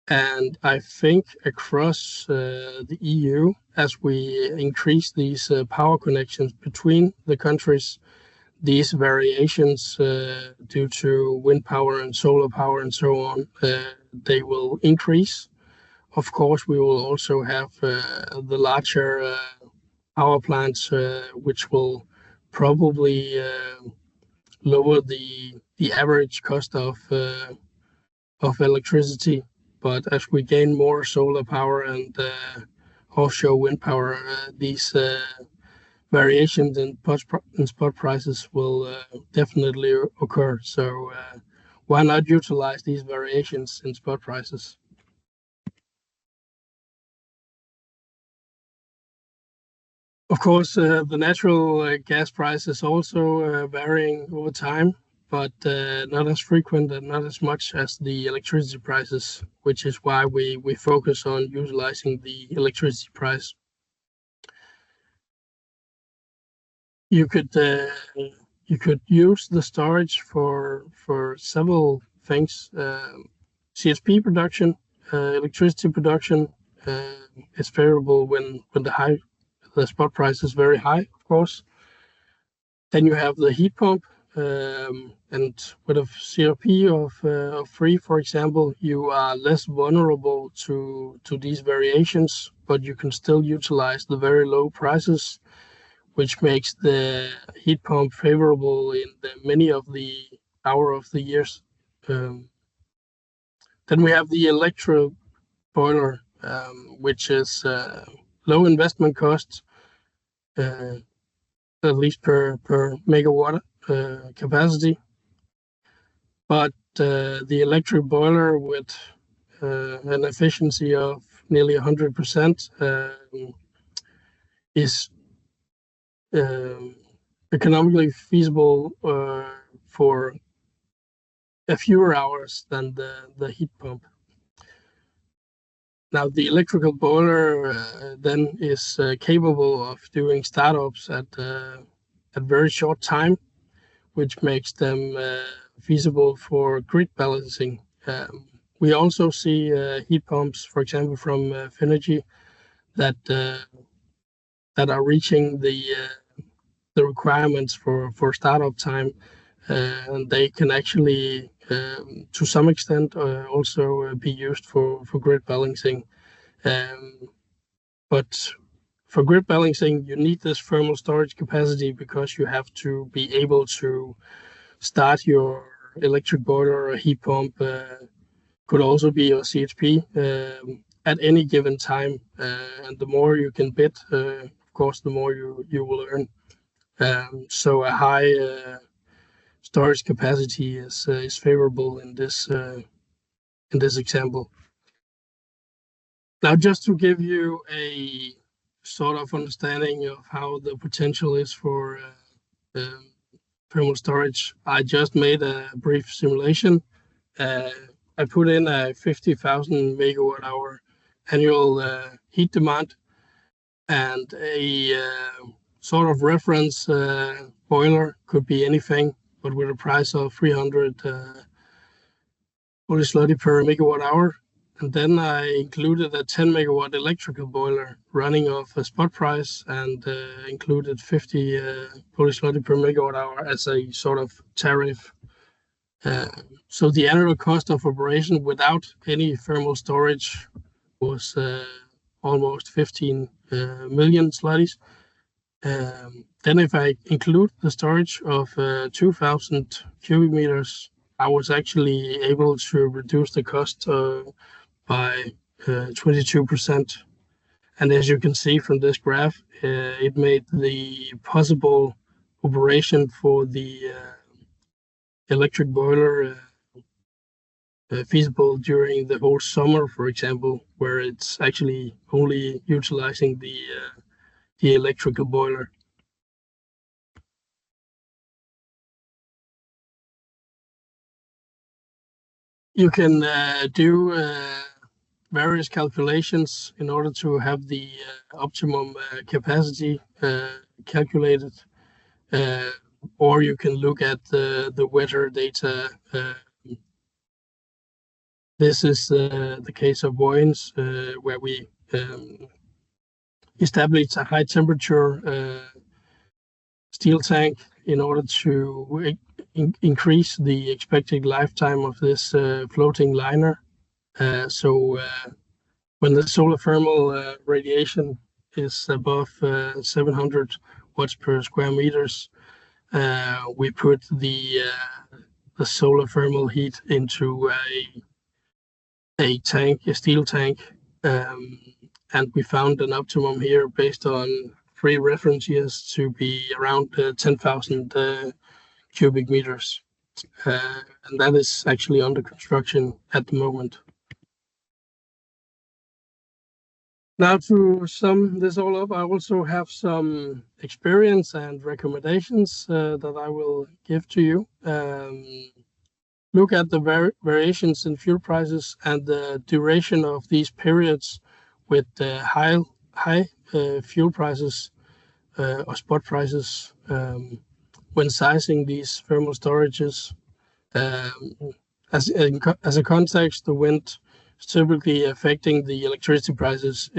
And I think across the EU, as we increase these power connections between the countries, these variations due to wind power and solar power and so on, they will increase. Of course, we will also have the larger power plants, which will probably lower the average cost of electricity. But as we gain more solar power and offshore wind power, these variations in spot prices will definitely occur. So why not utilize these variations in spot prices? Of course, the natural gas price is also varying over time, but not as frequent and not as much as the electricity prices, which is why we focus on utilizing the electricity price. You could use the storage for several things. CHP production, electricity production is favorable when the spot price is very high, of course. Then you have the heat pump, and with a CRP of 3, for example, you are less vulnerable to these variations, but you can still utilize the very low prices, which makes the heat pump favorable in many of the hours of the years. Then we have the electro boiler, which is low investment costs, at least per megawatt capacity. But the electric boiler with an efficiency of nearly 100% is economically feasible for a fewer hours than the heat pump. Now, the electrical boiler then is capable of doing startups at very short time, which makes them feasible for grid balancing. We also see heat pumps, for example, from Fenergy, that are reaching the requirements for startup time, and they can actually, to some extent, also be used for grid balancing. But for grid balancing, you need this thermal storage capacity because you have to be able to start your electric boiler or heat pump, could also be your CHP, at any given time. And the more you can bid, of course, the more you will earn. So a high storage capacity is favorable in this example. Now, just to give you a sort of understanding of how the potential is for thermal storage, I just made a brief simulation. I put in a 50,000 megawatt hour annual heat demand and a sort of reference boiler, could be anything, but with a price of 300 Polish zloty per megawatt hour. And then I included a 10 megawatt electrical boiler running off a spot price and included 50 Polish zloty per megawatt hour as a sort of tariff. So the annual cost of operation without any thermal storage was almost 15 million zlotys. Then if I include the storage of 2,000 cubic meters, I was actually able to reduce the cost by 22%. And as you can see from this graph, it made the possible operation for the electric boiler feasible during the whole summer, for example, where it's actually only utilizing the electrical boiler. You can do various calculations in order to have the optimum capacity calculated, or you can look at the weather data. This is the case of Vojens, where we established a high temperature steel tank in order to increase the expected lifetime of this floating liner. So when the solar thermal radiation is above 700 watts per square meters, we put the solar thermal heat into a tank, a steel tank, and we found an optimum here based on 3 reference years to be around 10,000 cubic meters. And that is actually under construction at the moment. Now, to sum this all up, I also have some experience and recommendations that I will give to you. Look at the variations in fuel prices and the duration of these periods with high fuel prices or spot prices when sizing these thermal storages. As a context, the wind is typically affecting the electricity prices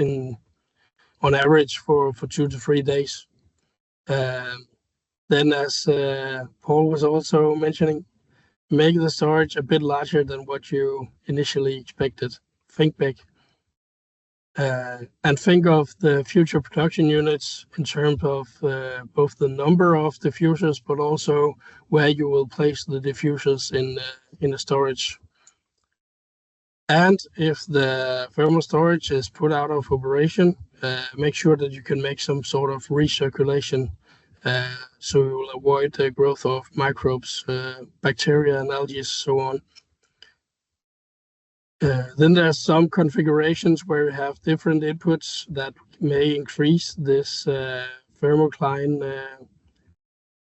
on average for 2 to 3 days. Then, as Paul was also mentioning, make the storage a bit larger than what you initially expected. Think big. And think of the future production units in terms of both the number of diffusers, but also where you will place the diffusers in the storage. And if the thermal storage is put out of operation, make sure that you can make some sort of recirculation, so you will avoid the growth of microbes, bacteria, and algae, so on. Then there's some configurations where you have different inputs that may increase this thermocline,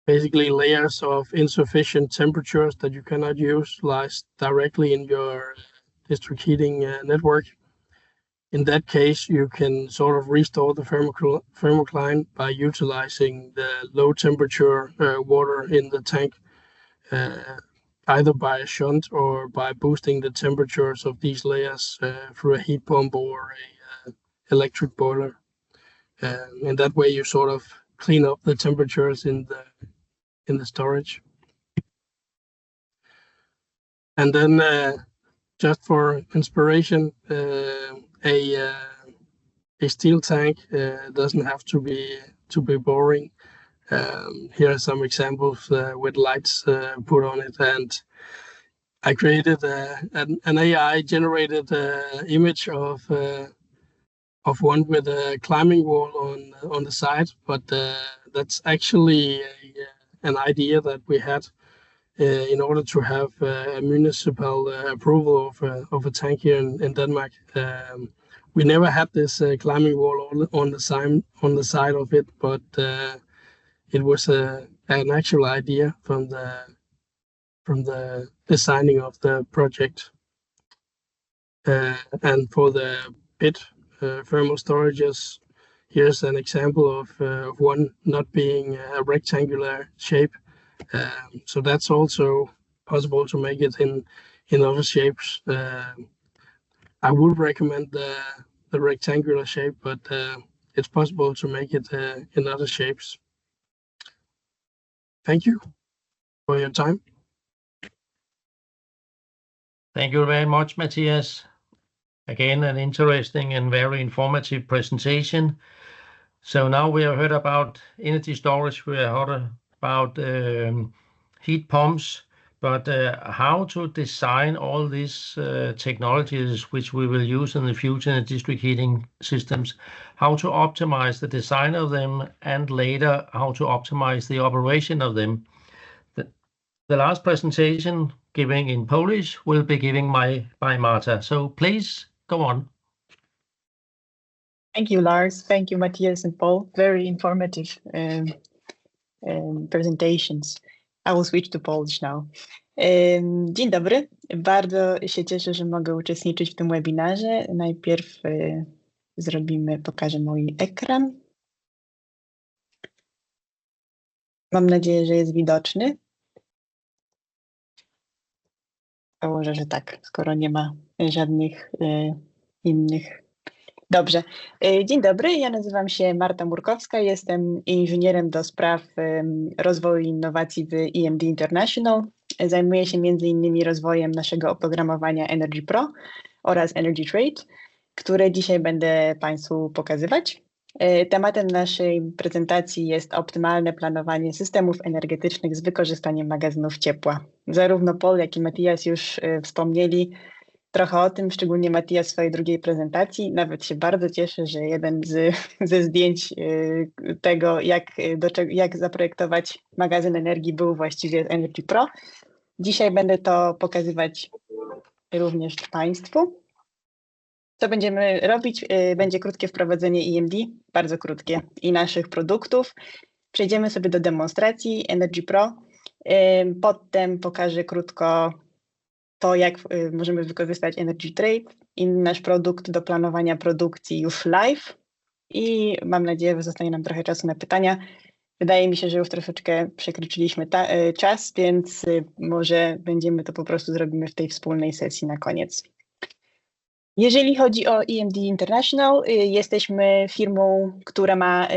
basically layers of insufficient temperatures that you cannot utilize directly in your district heating network. In that case, you can sort of restore the thermocline by utilizing the low temperature water in the tank, either by a shunt or by boosting the temperatures of these layers through a heat pump or a electric boiler. And that way you sort of clean up the temperatures in the storage. And then just for inspiration, a steel tank doesn't have to be boring. Here are some examples with lights put on it, and I created an AI-generated image of one with a climbing wall on the side, but that's actually an idea that we had in order to have a municipal approval of a tank here in Denmark. We never had this climbing wall on the side of it, but it was an actual idea from the designing of the project. And for the pit thermal storages, here's an example of one not being a rectangular shape. So that's also possible to make it in other shapes. I would recommend the rectangular shape, but it's possible to make it in other shapes. Thank you for your time. Thank you very much, Matthias. Again, an interesting and very informative presentation. So now we have heard about energy storage, we have heard about heat pumps, but how to design all these technologies which we will use in the future in the district heating systems, how to optimize the design of them, and later how to optimize the operation of them. The last presentation giving in Polish will be given by Marta. So please go on. Thank you, Lars. Thank you, Matthias and Paul. Very informative presentations. I will switch to Polish now. Dzień dobry. Bardzo się cieszę, że mogę uczestniczyć w tym webinarze. Najpierw pokażę mój ekran. Mam nadzieję, że jest widoczny. Założę, że tak, skoro nie ma żadnych innych. Dobrze. Dzień dobry, ja nazywam się Marta Murkowska, jestem inżynierem do spraw rozwoju i innowacji w EMD International. Zajmuję się m.in. rozwojem naszego oprogramowania Energy Pro oraz Energy Trade, które dzisiaj będę Państwu pokazywać. Tematem naszej prezentacji jest optymalne planowanie systemów energetycznych z wykorzystaniem magazynów ciepła. Zarówno Paul, jak i Matthias już wspomnieli trochę o tym, szczególnie Matthias w swojej drugiej prezentacji. Nawet się bardzo cieszę, że jeden ze zdjęć tego, jak zaprojektować magazyn energii, był właściwie z Energy Pro. Dzisiaj będę to pokazywać również Państwu. Co będziemy robić? Będzie krótkie wprowadzenie EMD, bardzo krótkie, i naszych produktów. Przejdziemy sobie do demonstracji Energy Pro. Potem pokażę krótko to, jak możemy wykorzystać Energy Trade i nasz produkt do planowania produkcji już live. I mam nadzieję, że zostanie nam trochę czasu na pytania. Wydaje mi się, że już troszeczkę przekroczyliśmy czas, więc może po prostu zrobimy w tej wspólnej sesji na koniec. Jeżeli chodzi o EMD International, jesteśmy firmą, która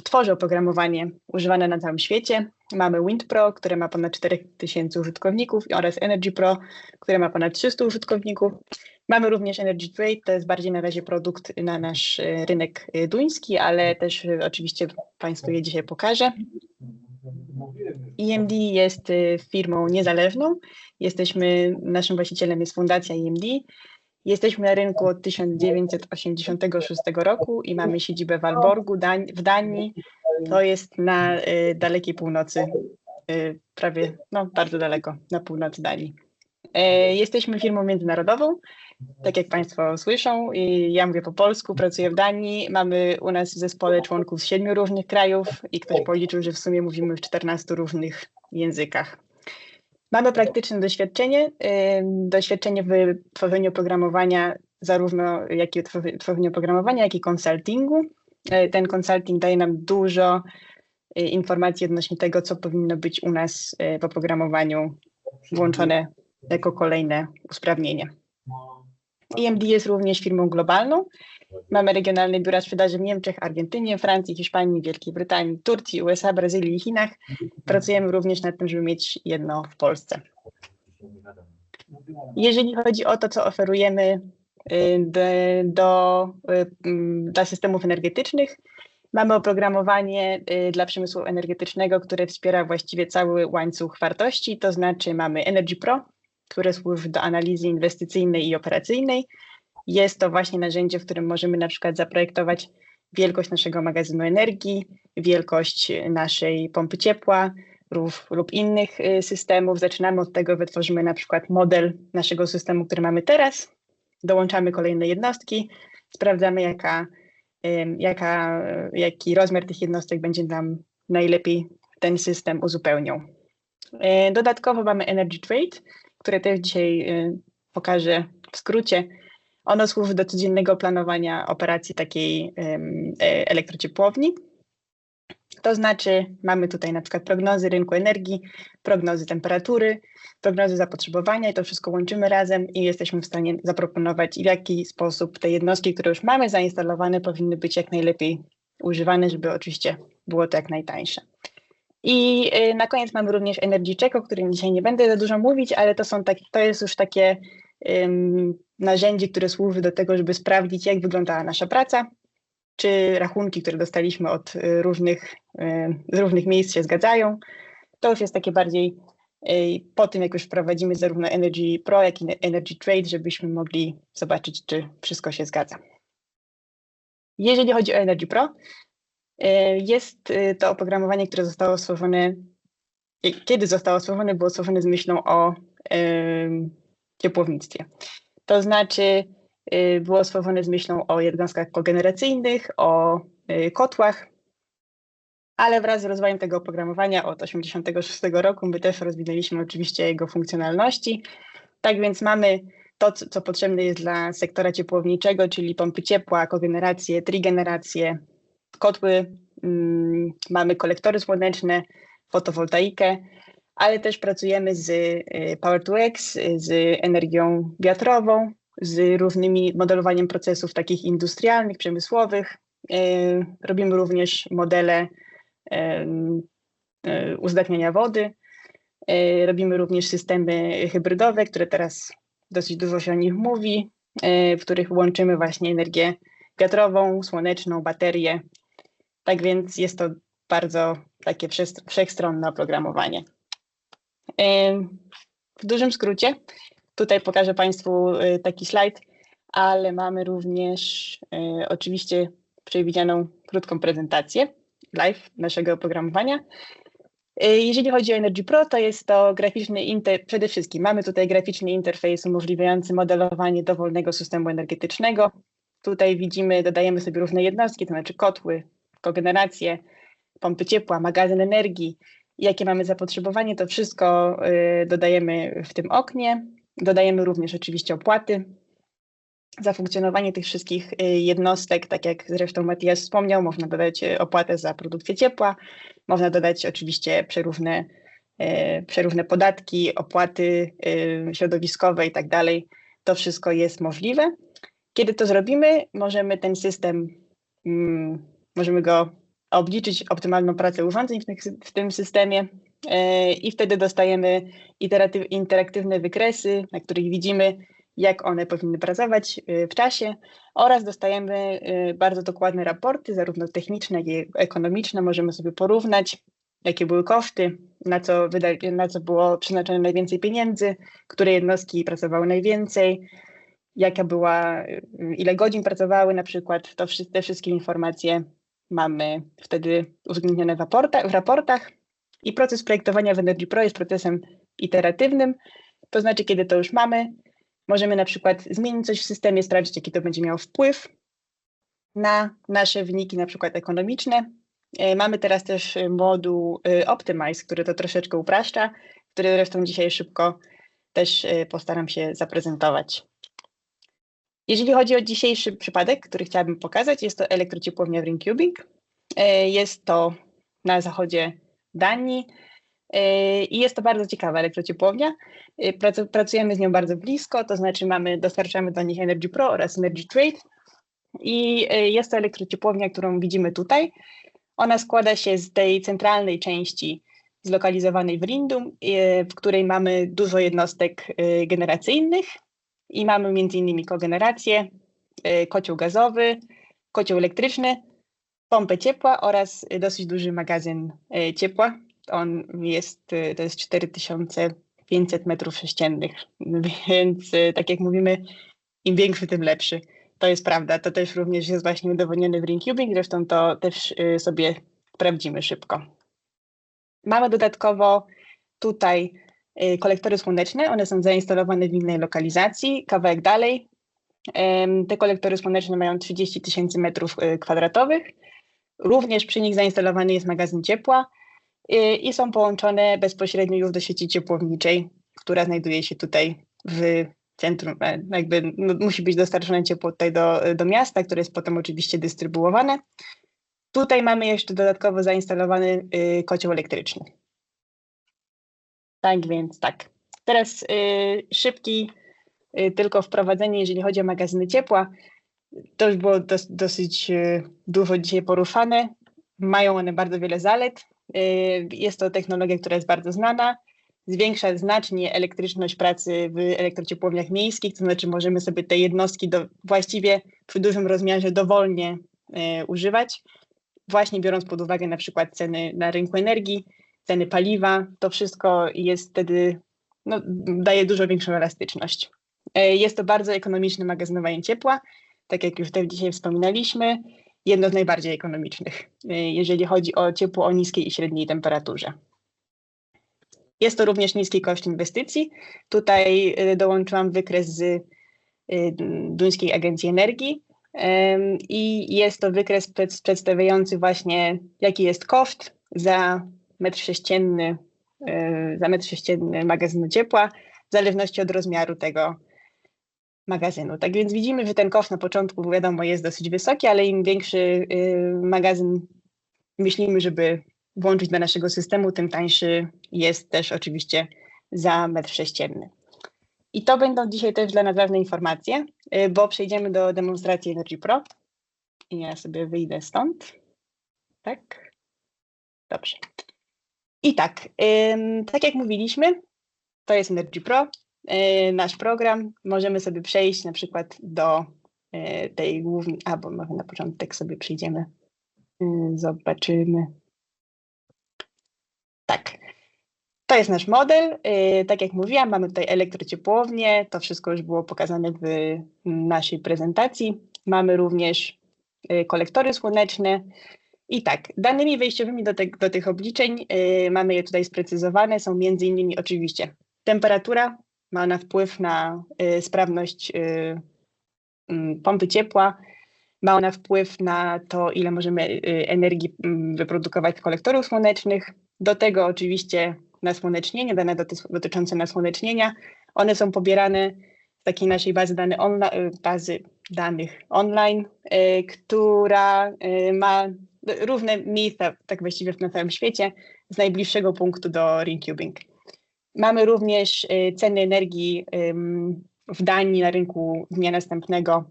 tworzy oprogramowanie używane na całym świecie. Mamy WindPro, które ma ponad 4000 użytkowników, oraz Energy Pro, które ma ponad 300 użytkowników. Mamy również Energy Trade, to jest bardziej na razie produkt na nasz rynek duński, ale też oczywiście Państwu je dzisiaj pokażę. EMD jest firmą niezależną. Naszym właścicielem jest Fundacja EMD. Jesteśmy na rynku od 1986 roku i mamy siedzibę w Aalborgu w Danii. To jest na dalekiej północy, prawie, bardzo daleko, na północy Danii. Jesteśmy firmą międzynarodową, tak jak Państwo słyszą. Ja mówię po polsku, pracuję w Danii. Mamy u nas w zespole członków z 7 różnych krajów i ktoś policzył, że w sumie mówimy w 14 różnych językach. Mamy praktyczne doświadczenie w tworzeniu oprogramowania, zarówno tworzeniu oprogramowania, jak i konsultingu. Ten konsulting daje nam dużo informacji odnośnie tego, co powinno być u nas w oprogramowaniu włączone jako kolejne usprawnienie. EMD jest również firmą globalną. Mamy regionalne biura sprzedaży w Niemczech, Argentynie, Francji, Hiszpanii, Wielkiej Brytanii, Turcji, USA, Brazylii i Chinach. Pracujemy również nad tym, żeby mieć jedno w Polsce. Jeżeli chodzi o to, co oferujemy dla systemów energetycznych, mamy oprogramowanie dla przemysłu energetycznego, które wspiera właściwie cały łańcuch wartości, to znaczy mamy Energy Pro, które służy do analizy inwestycyjnej i operacyjnej. Jest to właśnie narzędzie, w którym możemy na przykład zaprojektować wielkość naszego magazynu energii, wielkość naszej pompy ciepła lub innych systemów. Zaczynamy od tego, wytworzymy na przykład model naszego systemu, który mamy teraz, dołączamy kolejne jednostki, sprawdzamy jaki rozmiar tych jednostek będzie nam najlepiej ten system uzupełniał. Dodatkowo mamy Energy Trade, które też dzisiaj pokażę w skrócie. Ono służy do codziennego planowania operacji takiej elektrociepłowni. To znaczy mamy tutaj na przykład prognozy rynku energii, prognozy temperatury, prognozy zapotrzebowania i to wszystko łączymy razem i jesteśmy w stanie zaproponować, w jaki sposób te jednostki, które już mamy zainstalowane, powinny być jak najlepiej używane, żeby oczywiście było to jak najtańsze. I na koniec mamy również Energy Check, o którym dzisiaj nie będę za dużo mówić, ale to jest już takie narzędzie, które służy do tego, żeby sprawdzić, jak wyglądała nasza praca, czy rachunki, które dostaliśmy od z różnych miejsc się zgadzają. To już jest takie bardziej po tym, jak już wprowadzimy zarówno Energy Pro, jak i Energy Trade, żebyśmy mogli zobaczyć, czy wszystko się zgadza. Jeżeli chodzi o Energy Pro, jest to oprogramowanie, które zostało stworzone, kiedy zostało stworzone, było stworzone z myślą o ciepłownictwie. To znaczy było stworzone z myślą o jednostkach kogeneracyjnych, o kotłach, ale wraz z rozwojem tego oprogramowania od 1986 roku my też rozwinęliśmy oczywiście jego funkcjonalności. Tak więc mamy to, co potrzebne jest dla sektora ciepłowniczego, czyli pompy ciepła, kogenerację, trigenerację, kotły, mamy kolektory słoneczne, fotowoltaikę, ale też pracujemy z Power2X, z energią wiatrową, z różnymi modelowaniem procesów takich industrialnych, przemysłowych. Robimy również modele uzdatniania wody. Robimy również systemy hybrydowe, które teraz dosyć dużo się o nich mówi, w których łączymy właśnie energię wiatrową, słoneczną, baterie. Tak więc jest to bardzo takie wszechstronne oprogramowanie. W dużym skrócie, tutaj pokażę Państwu taki slajd, ale mamy również oczywiście przewidzianą krótką prezentację live naszego oprogramowania. Jeżeli chodzi o Energy Pro, to jest to graficzny przede wszystkim mamy tutaj graficzny interfejs umożliwiający modelowanie dowolnego systemu energetycznego. Tutaj widzimy, dodajemy sobie różne jednostki, to znaczy kotły, kogenerację, pompy ciepła, magazyn energii. Jakie mamy zapotrzebowanie, to wszystko dodajemy w tym oknie. Dodajemy również oczywiście opłaty za funkcjonowanie tych wszystkich jednostek, tak jak zresztą Matias wspomniał, można dodać opłatę za produkcję ciepła, można dodać oczywiście przeróżne podatki, opłaty środowiskowe i tak dalej. To wszystko jest możliwe. Kiedy to zrobimy, możemy ten system, możemy go obliczyć optymalną pracę urządzeń w tym systemie i wtedy dostajemy interaktywne wykresy, na których widzimy, jak one powinny pracować w czasie, oraz dostajemy bardzo dokładne raporty, zarówno techniczne, jak i ekonomiczne. Możemy sobie porównać, jakie były koszty, na co było przeznaczone najwięcej pieniędzy, które jednostki pracowały najwięcej, ile godzin pracowały na przykład. Te wszystkie informacje mamy wtedy uwzględnione w raportach. I proces projektowania w Energy Pro jest procesem iteratywnym, to znaczy, kiedy to już mamy, możemy na przykład zmienić coś w systemie, sprawdzić, jaki to będzie miało wpływ na nasze wyniki, na przykład ekonomiczne. Mamy teraz też moduł Optimize, który to troszeczkę upraszcza, który zresztą dzisiaj szybko też postaram się zaprezentować. Jeżeli chodzi o dzisiejszy przypadek, który chciałabym pokazać, jest to elektrociepłownia w Rinkeby. Jest to na zachodzie Danii i jest to bardzo ciekawa elektrociepłownia. Pracujemy z nią bardzo blisko, to znaczy dostarczamy do nich Energy Pro oraz Energy Trade i jest to elektrociepłownia, którą widzimy tutaj. Ona składa się z tej centralnej części zlokalizowanej w Rindum, w której mamy dużo jednostek generacyjnych i mamy m.in. kogenerację, kocioł gazowy, kocioł elektryczny, pompę ciepła oraz dosyć duży magazyn ciepła. To jest 4500 m3, więc tak jak mówimy, im większy, tym lepszy. To jest prawda, to też również jest właśnie udowodnione w Rinkeby, zresztą to też sobie sprawdzimy szybko. Mamy dodatkowo tutaj kolektory słoneczne, one są zainstalowane w innej lokalizacji, kawałek dalej. Te kolektory słoneczne mają 30 000 m2. Również przy nich zainstalowany jest magazyn ciepła i są połączone bezpośrednio już do sieci ciepłowniczej, która znajduje się tutaj w centrum. Musi być dostarczone ciepło tutaj do miasta, które jest potem oczywiście dystrybuowane. Tutaj mamy jeszcze dodatkowo zainstalowany kocioł elektryczny. Tak więc tak. Teraz szybki tylko wprowadzenie, jeżeli chodzi o magazyny ciepła. To już było dosyć dużo dzisiaj poruszane. Mają one bardzo wiele zalet. Jest to technologia, która jest bardzo znana. Zwiększa znacznie elektryczność pracy w elektrociepłowniach miejskich, to znaczy możemy sobie te jednostki właściwie przy dużym rozmiarze dowolnie używać, właśnie biorąc pod uwagę na przykład ceny na rynku energii, ceny paliwa. To wszystko jest wtedy, daje dużo większą elastyczność. Jest to bardzo ekonomiczne magazynowanie ciepła, tak jak już tutaj dzisiaj wspominaliśmy, jedno z najbardziej ekonomicznych, jeżeli chodzi o ciepło o niskiej i średniej temperaturze. Jest to również niski koszt inwestycji. Tutaj dołączyłam wykres z Duńskiej Agencji Energii. I jest to wykres przedstawiający właśnie, jaki jest koszt za metr sześcienny magazynu ciepła, w zależności od rozmiaru tego magazynu. Tak więc widzimy, że ten koszt na początku, wiadomo, jest dosyć wysoki, ale im większy magazyn myślimy, żeby włączyć do naszego systemu, tym tańszy jest też oczywiście za metr sześcienny. I to będą dzisiaj też dla nas ważne informacje, bo przejdziemy do demonstracji Energy Pro. I ja sobie wyjdę stąd. Tak? Dobrze. I tak, tak jak mówiliśmy, to jest Energy Pro, nasz program. Możemy sobie przejść na przykład do tej głównej, albo może na początek sobie przyjdziemy, zobaczymy. Tak. To jest nasz model. Tak jak mówiłam, mamy tutaj elektrociepłownię. To wszystko już było pokazane w naszej prezentacji. Mamy również kolektory słoneczne. I tak, danymi wejściowymi do tych obliczeń mamy je tutaj sprecyzowane. Są między innymi oczywiście temperatura, ma ona wpływ na sprawność pompy ciepła, ma ona wpływ na to, ile możemy energii wyprodukować z kolektorów słonecznych. Do tego oczywiście nasłonecznienie, dane dotyczące nasłonecznienia, one są pobierane z takiej naszej bazy danych online, która ma różne miejsca, tak właściwie na całym świecie, z najbliższego punktu do Ringcubing. Mamy również ceny energii w Danii na rynku dnia następnego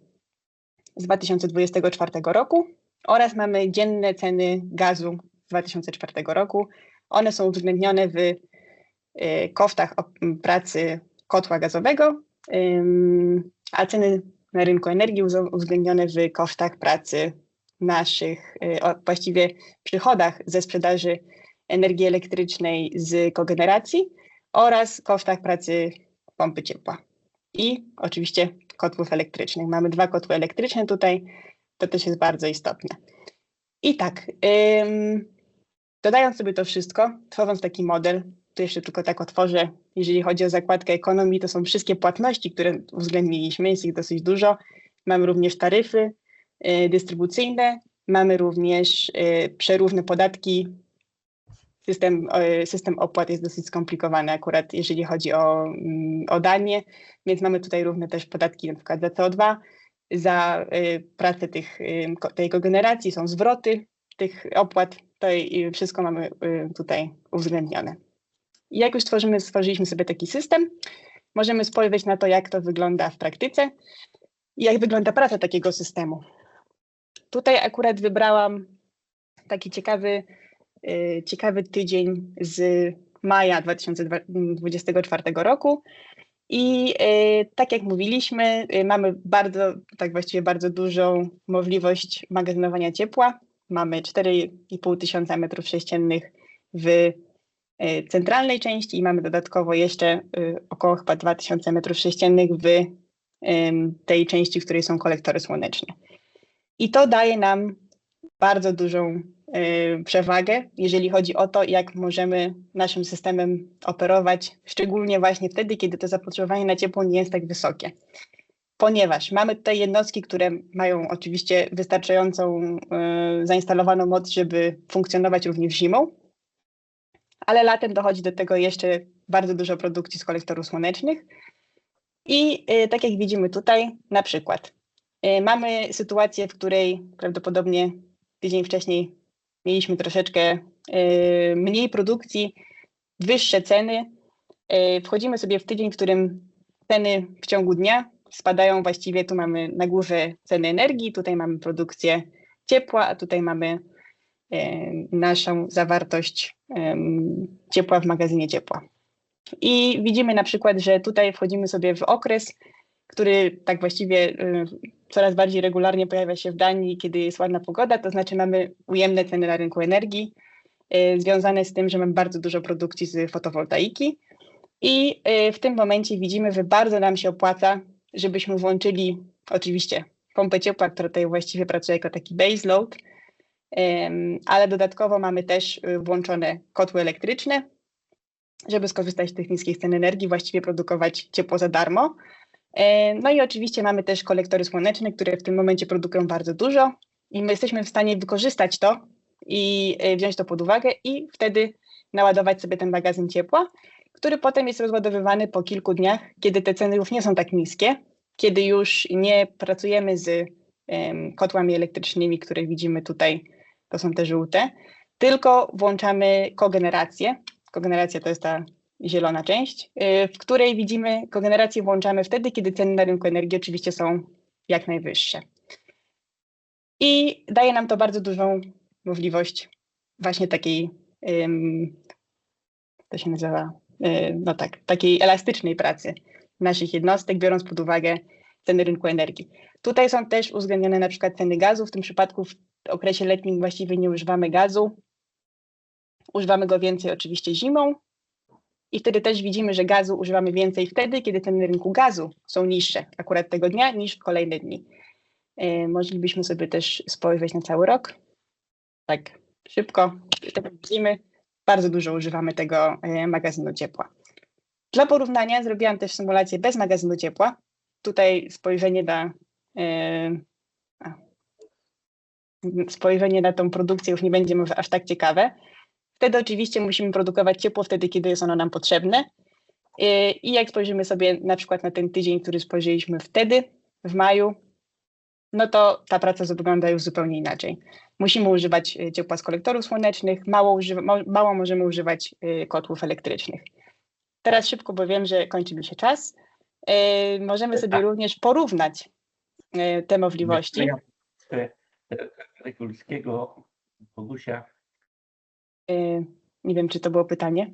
z 2024 roku oraz mamy dzienne ceny gazu z 2004 roku. One są uwzględnione w kosztach pracy kotła gazowego, a ceny na rynku energii uwzględnione w kosztach pracy naszych, właściwie przychodach ze sprzedaży energii elektrycznej z kogeneracji oraz kosztach pracy pompy ciepła. I oczywiście kotłów elektrycznych. Mamy 2 kotły elektryczne tutaj, to też jest bardzo istotne. I tak, dodając sobie to wszystko, tworząc taki model, to jeszcze tylko tak otworzę, jeżeli chodzi o zakładkę ekonomii, to są wszystkie płatności, które uwzględniliśmy, jest ich dosyć dużo. Mamy również taryfy dystrybucyjne, mamy również przeróżne podatki. System opłat jest dosyć skomplikowany akurat, jeżeli chodzi o Danię, więc mamy tutaj różne też podatki, na przykład za CO2, za pracę tej kogeneracji, są zwroty tych opłat, to wszystko mamy tutaj uwzględnione. I jak już stworzyliśmy sobie taki system, możemy spojrzeć na to, jak to wygląda w praktyce i jak wygląda praca takiego systemu. Tutaj akurat wybrałam taki ciekawy tydzień z maja 2024 roku i tak jak mówiliśmy, mamy bardzo dużą możliwość magazynowania ciepła. Mamy 4,5 tysiąca metrów sześciennych w centralnej części i mamy dodatkowo jeszcze około chyba 2000 metrów sześciennych w tej części, w której są kolektory słoneczne. I to daje nam bardzo dużą przewagę, jeżeli chodzi o to, jak możemy naszym systemem operować, szczególnie właśnie wtedy, kiedy to zapotrzebowanie na ciepło nie jest tak wysokie. Ponieważ mamy tutaj jednostki, które mają oczywiście wystarczającą zainstalowaną moc, żeby funkcjonować również zimą, ale latem dochodzi do tego jeszcze bardzo dużo produkcji z kolektorów słonecznych. I tak jak widzimy tutaj, na przykład mamy sytuację, w której prawdopodobnie tydzień wcześniej mieliśmy troszeczkę mniej produkcji, wyższe ceny. Wchodzimy sobie w tydzień, w którym ceny w ciągu dnia spadają właściwie. Tu mamy na górze ceny energii, tutaj mamy produkcję ciepła, a tutaj mamy naszą zawartość ciepła w magazynie ciepła. I widzimy na przykład, że tutaj wchodzimy sobie w okres, który tak właściwie coraz bardziej regularnie pojawia się w Danii, kiedy jest ładna pogoda, to znaczy mamy ujemne ceny na rynku energii, związane z tym, że mamy bardzo dużo produkcji z fotowoltaiki i w tym momencie widzimy, że bardzo nam się opłaca, żebyśmy włączyli oczywiście pompę ciepła, która tutaj właściwie pracuje jako taki base load, ale dodatkowo mamy też włączone kotły elektryczne, żeby skorzystać z tych niskich cen energii, właściwie produkować ciepło za darmo. No i oczywiście mamy też kolektory słoneczne, które w tym momencie produkują bardzo dużo i my jesteśmy w stanie wykorzystać to i wziąć to pod uwagę i wtedy naładować sobie ten magazyn ciepła, który potem jest rozładowywany po kilku dniach, kiedy te ceny już nie są tak niskie, kiedy już nie pracujemy z kotłami elektrycznymi, które widzimy tutaj, to są te żółte, tylko włączamy kogenerację. Kogeneracja to jest ta zielona część, w której widzimy, kogenerację włączamy wtedy, kiedy ceny na rynku energii oczywiście są jak najwyższe. I daje nam to bardzo dużą możliwość właśnie takiej, to się nazywa, no tak, takiej elastycznej pracy naszych jednostek, biorąc pod uwagę ceny rynku energii. Tutaj są też uwzględnione na przykład ceny gazu. W tym przypadku w okresie letnim właściwie nie używamy gazu. Używamy go więcej oczywiście zimą i wtedy też widzimy, że gazu używamy więcej wtedy, kiedy ceny rynku gazu są niższe akurat tego dnia niż w kolejne dni. Moglibyśmy sobie też spojrzeć na cały rok. Tak szybko, tak jak widzimy, bardzo dużo używamy tego magazynu ciepła. Dla porównania zrobiłam też symulację bez magazynu ciepła. Tutaj spojrzenie na tą produkcję już nie będzie może aż tak ciekawe. Wtedy oczywiście musimy produkować ciepło wtedy, kiedy jest ono nam potrzebne. I jak spojrzymy sobie na przykład na ten tydzień, który spojrzeliśmy wtedy, w maju, no to ta praca wygląda już zupełnie inaczej. Musimy używać ciepła z kolektorów słonecznych, mało możemy używać kotłów elektrycznych. Teraz szybko, bo wiem, że kończy mi się czas. Możemy sobie również porównać te możliwości. Regulskiego Bogusia. Nie wiem, czy to było pytanie.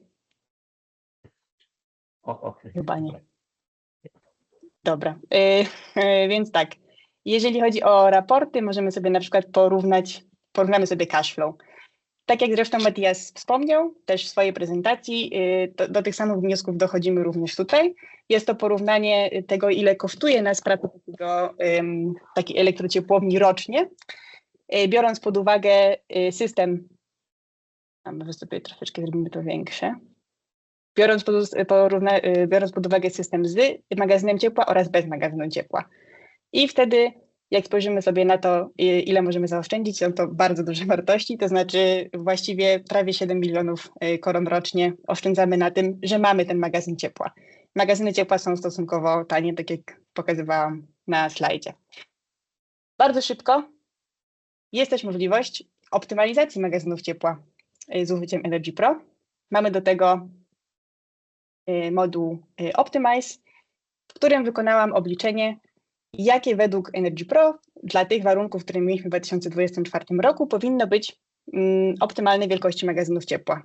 Okay. Chyba nie. Dobra, więc tak, jeżeli chodzi o raporty, możemy sobie na przykład porównamy sobie cashflow. Tak jak zresztą Matthias wspomniał też w swojej prezentacji, do tych samych wniosków dochodzimy również tutaj. Jest to porównanie tego, ile kosztuje nas praca takiej elektrociepłowni rocznie, biorąc pod uwagę system, a może sobie troszeczkę zrobimy to większe, biorąc pod uwagę system z magazynem ciepła oraz bez magazynu ciepła. I wtedy, jak spojrzymy sobie na to, ile możemy zaoszczędzić, są to bardzo duże wartości, to znaczy właściwie prawie 7 milionów koron rocznie oszczędzamy na tym, że mamy ten magazyn ciepła. Magazyny ciepła są stosunkowo tanie, tak jak pokazywałam na slajdzie. Bardzo szybko jest też możliwość optymalizacji magazynów ciepła z użyciem Energy Pro. Mamy do tego moduł Optimize, w którym wykonałam obliczenie, jakie według Energy Pro dla tych warunków, które mieliśmy w 2024 roku, powinno być optymalnej wielkości magazynów ciepła.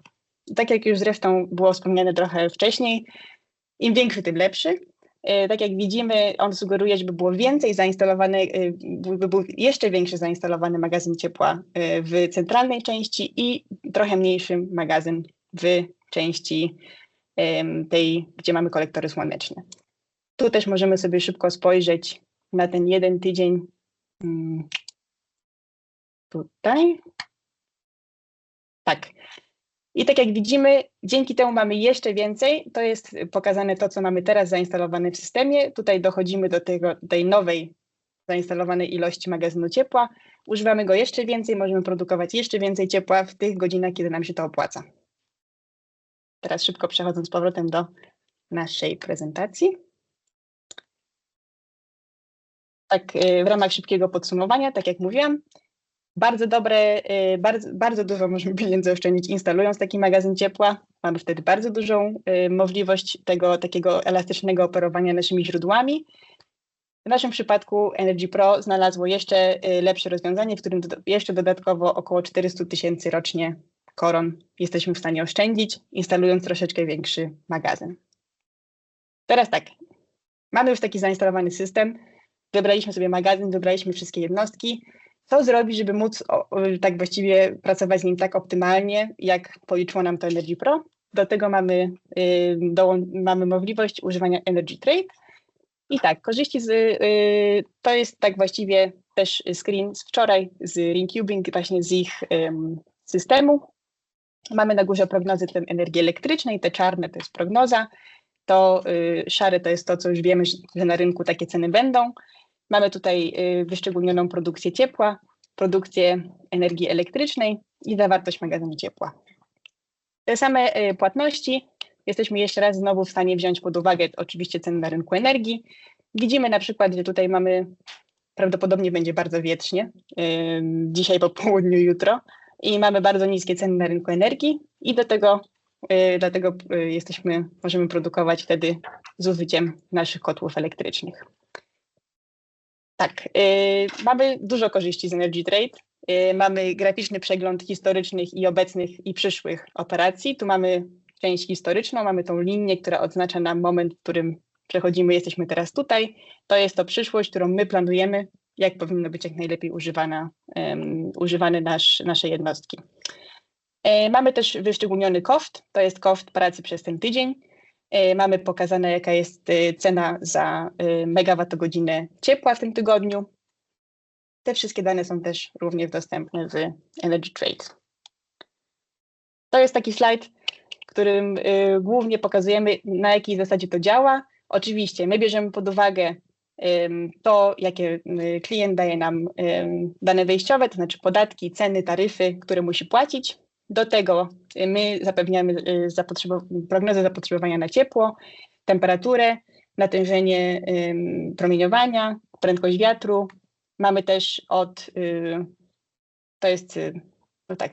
Tak jak już zresztą było wspomniane trochę wcześniej, im większy, tym lepszy. Tak jak widzimy, on sugeruje, żeby było więcej zainstalowane, by był jeszcze większy zainstalowany magazyn ciepła w centralnej części i trochę mniejszy magazyn w części tej, gdzie mamy kolektory słoneczne. Tu też możemy sobie szybko spojrzeć na ten jeden tydzień tutaj. Tak. I tak jak widzimy, dzięki temu mamy jeszcze więcej. To jest pokazane to, co mamy teraz zainstalowane w systemie. Tutaj dochodzimy do tej nowej zainstalowanej ilości magazynu ciepła. Używamy go jeszcze więcej, możemy produkować jeszcze więcej ciepła w tych godzinach, kiedy nam się to opłaca. Teraz szybko przechodząc z powrotem do naszej prezentacji. Tak, w ramach szybkiego podsumowania, tak jak mówiłam, bardzo dużo możemy pieniędzy oszczędzić instalując taki magazyn ciepła. Mamy wtedy bardzo dużą możliwość tego takiego elastycznego operowania naszymi źródłami. W naszym przypadku Energy Pro znalazło jeszcze lepsze rozwiązanie, w którym jeszcze dodatkowo około 400 000 rocznie koron jesteśmy w stanie oszczędzić, instalując troszeczkę większy magazyn. Teraz tak, mamy już taki zainstalowany system, wybraliśmy sobie magazyn, wybraliśmy wszystkie jednostki. Co zrobić, żeby móc tak właściwie pracować z nim tak optymalnie, jak policzyło nam to Energy Pro? Do tego mamy możliwość używania Energy Trade. I tak, korzyści to jest tak właściwie też screen z wczoraj z Ringcubing, właśnie z ich systemu. Mamy na górze prognozy energii elektrycznej, te czarne to jest prognoza. To szare to jest to, co już wiemy, że na rynku takie ceny będą. Mamy tutaj wyszczególnioną produkcję ciepła, produkcję energii elektrycznej i zawartość magazynu ciepła. Te same płatności jesteśmy jeszcze raz znowu w stanie wziąć pod uwagę oczywiście ceny na rynku energii. Widzimy na przykład, że tutaj mamy, prawdopodobnie będzie bardzo wietrznie, dzisiaj po południu, jutro, i mamy bardzo niskie ceny na rynku energii i dlatego możemy produkować wtedy z użyciem naszych kotłów elektrycznych. Tak, mamy dużo korzyści z Energy Trade. Mamy graficzny przegląd historycznych i obecnych i przyszłych operacji. Tu mamy część historyczną, mamy tą linię, która odznacza nam moment, w którym przechodzimy, jesteśmy teraz tutaj. To jest to przyszłość, którą my planujemy, jak powinno być jak najlepiej używane nasze jednostki. Mamy też wyszczególniony koszt, to jest koszt pracy przez ten tydzień. Mamy pokazane, jaka jest cena za megawattogodzinę ciepła w tym tygodniu. Te wszystkie dane są też również dostępne w Energy Trade. To jest taki slajd, w którym głównie pokazujemy, na jakiej zasadzie to działa. Oczywiście my bierzemy pod uwagę to, jakie klient daje nam dane wejściowe, to znaczy podatki, ceny, taryfy, które musi płacić. Do tego my zapewniamy prognozę zapotrzebowania na ciepło, temperaturę, natężenie promieniowania, prędkość wiatru. Mamy też to jest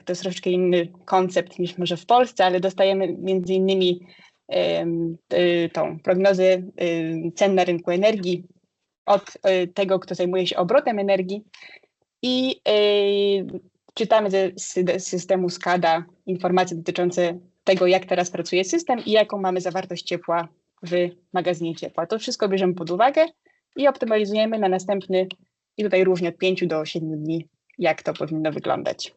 troszeczkę inny koncept niż może w Polsce, ale dostajemy między innymi tą prognozę cen na rynku energii od tego, kto zajmuje się obrotem energii i czytamy ze systemu SCADA informacje dotyczące tego, jak teraz pracuje system i jaką mamy zawartość ciepła w magazynie ciepła. To wszystko bierzemy pod uwagę i optymalizujemy na następny, i tutaj różnie od 5 do 7 dni, jak to powinno wyglądać.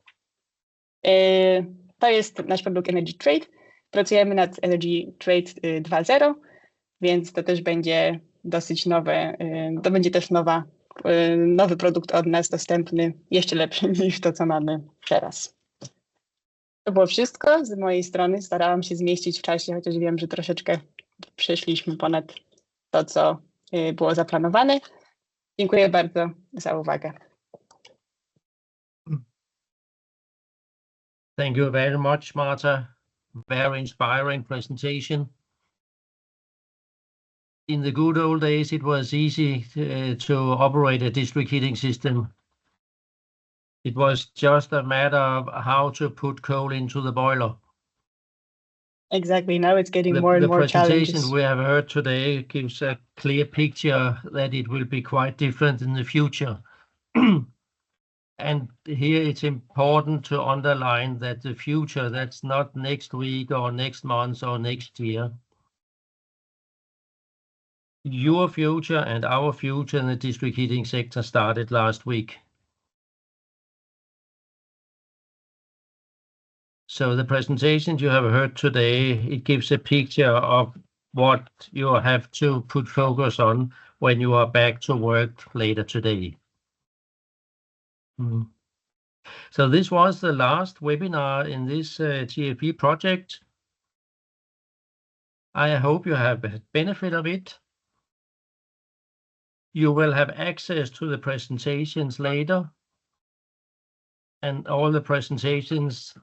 To jest nasz produkt Energy Trade. Pracujemy nad Energy Trade 2.0, więc to też będzie dosyć nowe, to będzie też nowy produkt od nas dostępny, jeszcze lepszy niż to, co mamy teraz. To było wszystko z mojej strony. Starałam się zmieścić w czasie, chociaż wiem, że troszeczkę przeszliśmy ponad to, co było zaplanowane. Dziękuję bardzo za uwagę. Thank you very much, Marta. Very inspiring presentation. In the good old days, it was easy to operate a district heating system. It was just a matter of how to put coal into the boiler. Exactly. Now it's getting more and more challenges. The challenges. we have heard today gives a clear picture that it will be quite different in the future. And here it's important to underline that the future, that's not next week or next month or next year. Your future and our future in the district heating sector started last week. So the presentations you have heard today, it gives a picture of what you have to put focus on when you are back to work later today. So this was the last webinar in this GFP project. I hope you have had benefit of it. You will have access to the presentations later, and all the presentations,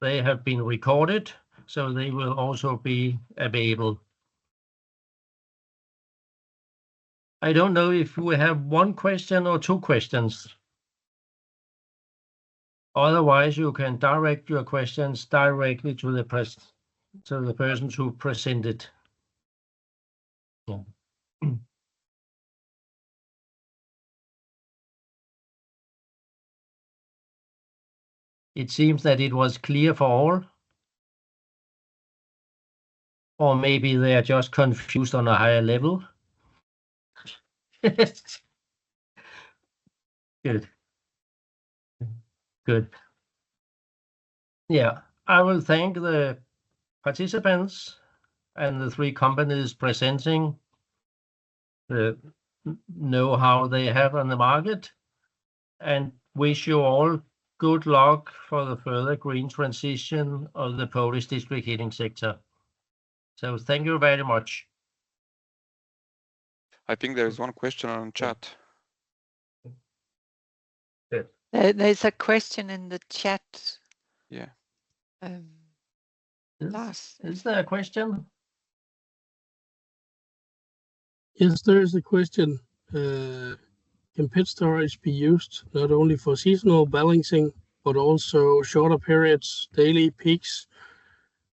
they have been recorded, so they will also be available. I don't know if we have one question or two questions. Otherwise, you can direct your questions directly to the person who presented. Yeah. It seems that it was clear for all. Or maybe they are just confused on a higher level. Good. Good. Yeah, I will thank the participants and the three companies presenting the know-how they have on the market, and wish you all good luck for the further green transition of the Polish district heating sector. So thank you very much. I think there is one question on chat. There's a question in the chat. Yeah. Lars. Is there a question? Yes, there is a question. Can pit storage be used not only for seasonal balancing, but also shorter periods, daily peaks,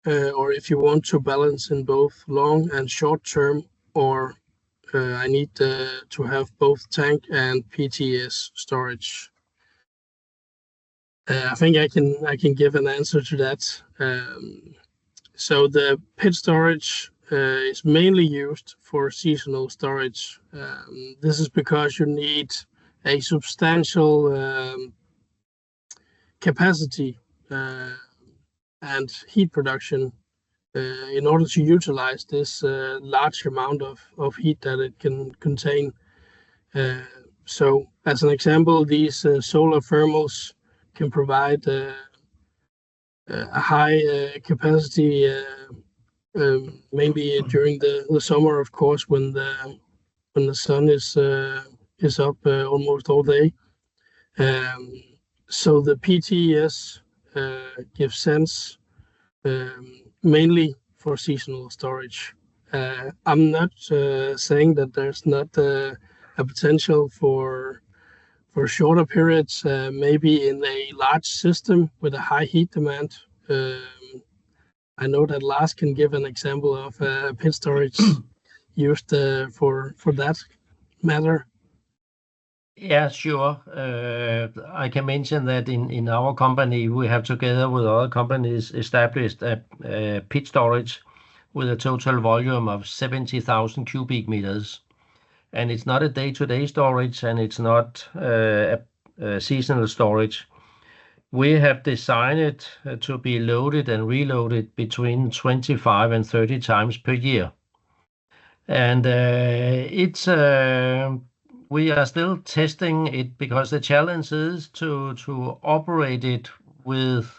or if you want to balance in both long and short term, or I need to have both tank and PTS storage? I think I can give an answer to that. So the pit storage is mainly used for seasonal storage. This is because you need a substantial capacity and heat production in order to utilize this large amount of heat that it can contain. So as an example, these solar thermals can provide a high capacity maybe during the summer, of course, when the sun is up almost all day. So the PTS gives sense mainly for seasonal storage. I'm not saying that there's not a potential for shorter periods, maybe in a large system with a high heat demand. I know that Lars can give an example of pit storage used for that matter. Yeah, sure. I can mention that in our company, we have together with other companies established a pit storage with a total volume of 70,000 cubic meters. And it's not a day-to-day storage, and it's not a seasonal storage. We have designed it to be loaded and reloaded between 25 and 30 times per year. And we are still testing it because the challenge is to operate it with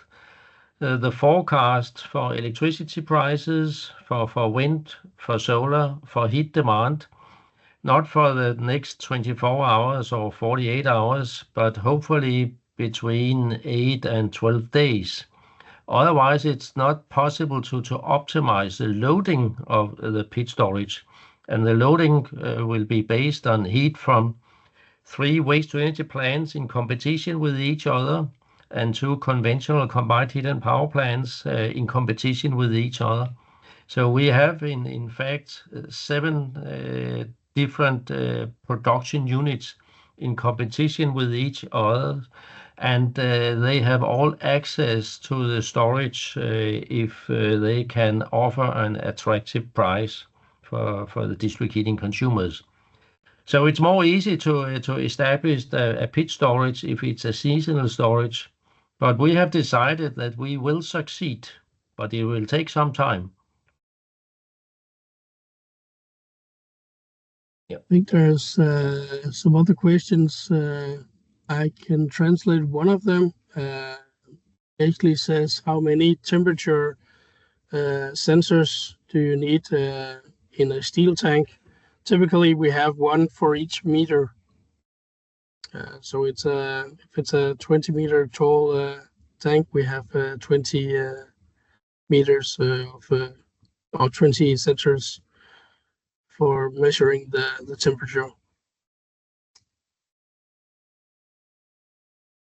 the forecast for electricity prices, for wind, for solar, for heat demand, not for the next 24 hours or 48 hours, but hopefully between 8 and 12 days. Otherwise, it's not possible to optimize the loading of the pit storage. And the loading will be based on heat from 3 waste-to-energy plants in competition with each other, and 2 conventional combined heat and power plants in competition with each other. So we have, in fact, 7 different production units in competition with each other, and they have all access to the storage if they can offer an attractive price for the district heating consumers. So it's more easy to establish a pit storage if it's a seasonal storage, but we have decided that we will succeed, but it will take some time. I think there's some other questions. I can translate one of them. Basically says, how many temperature sensors do you need in a steel tank? Typically, we have one for each meter. So if it's a 20-meter tall tank, we have 20 meters or 20 sensors for measuring the temperature.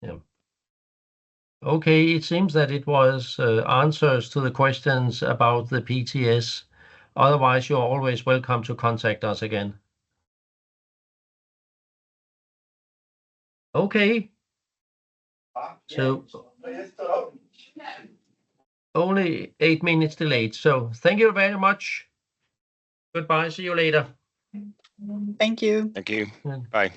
Yeah. Okay, it seems that it was answers to the questions about the PTS. Otherwise, you're always welcome to contact us again. Okay. So only 8 minutes delayed. So thank you very much. Goodbye. See you later. Thank you. Thank you. Bye.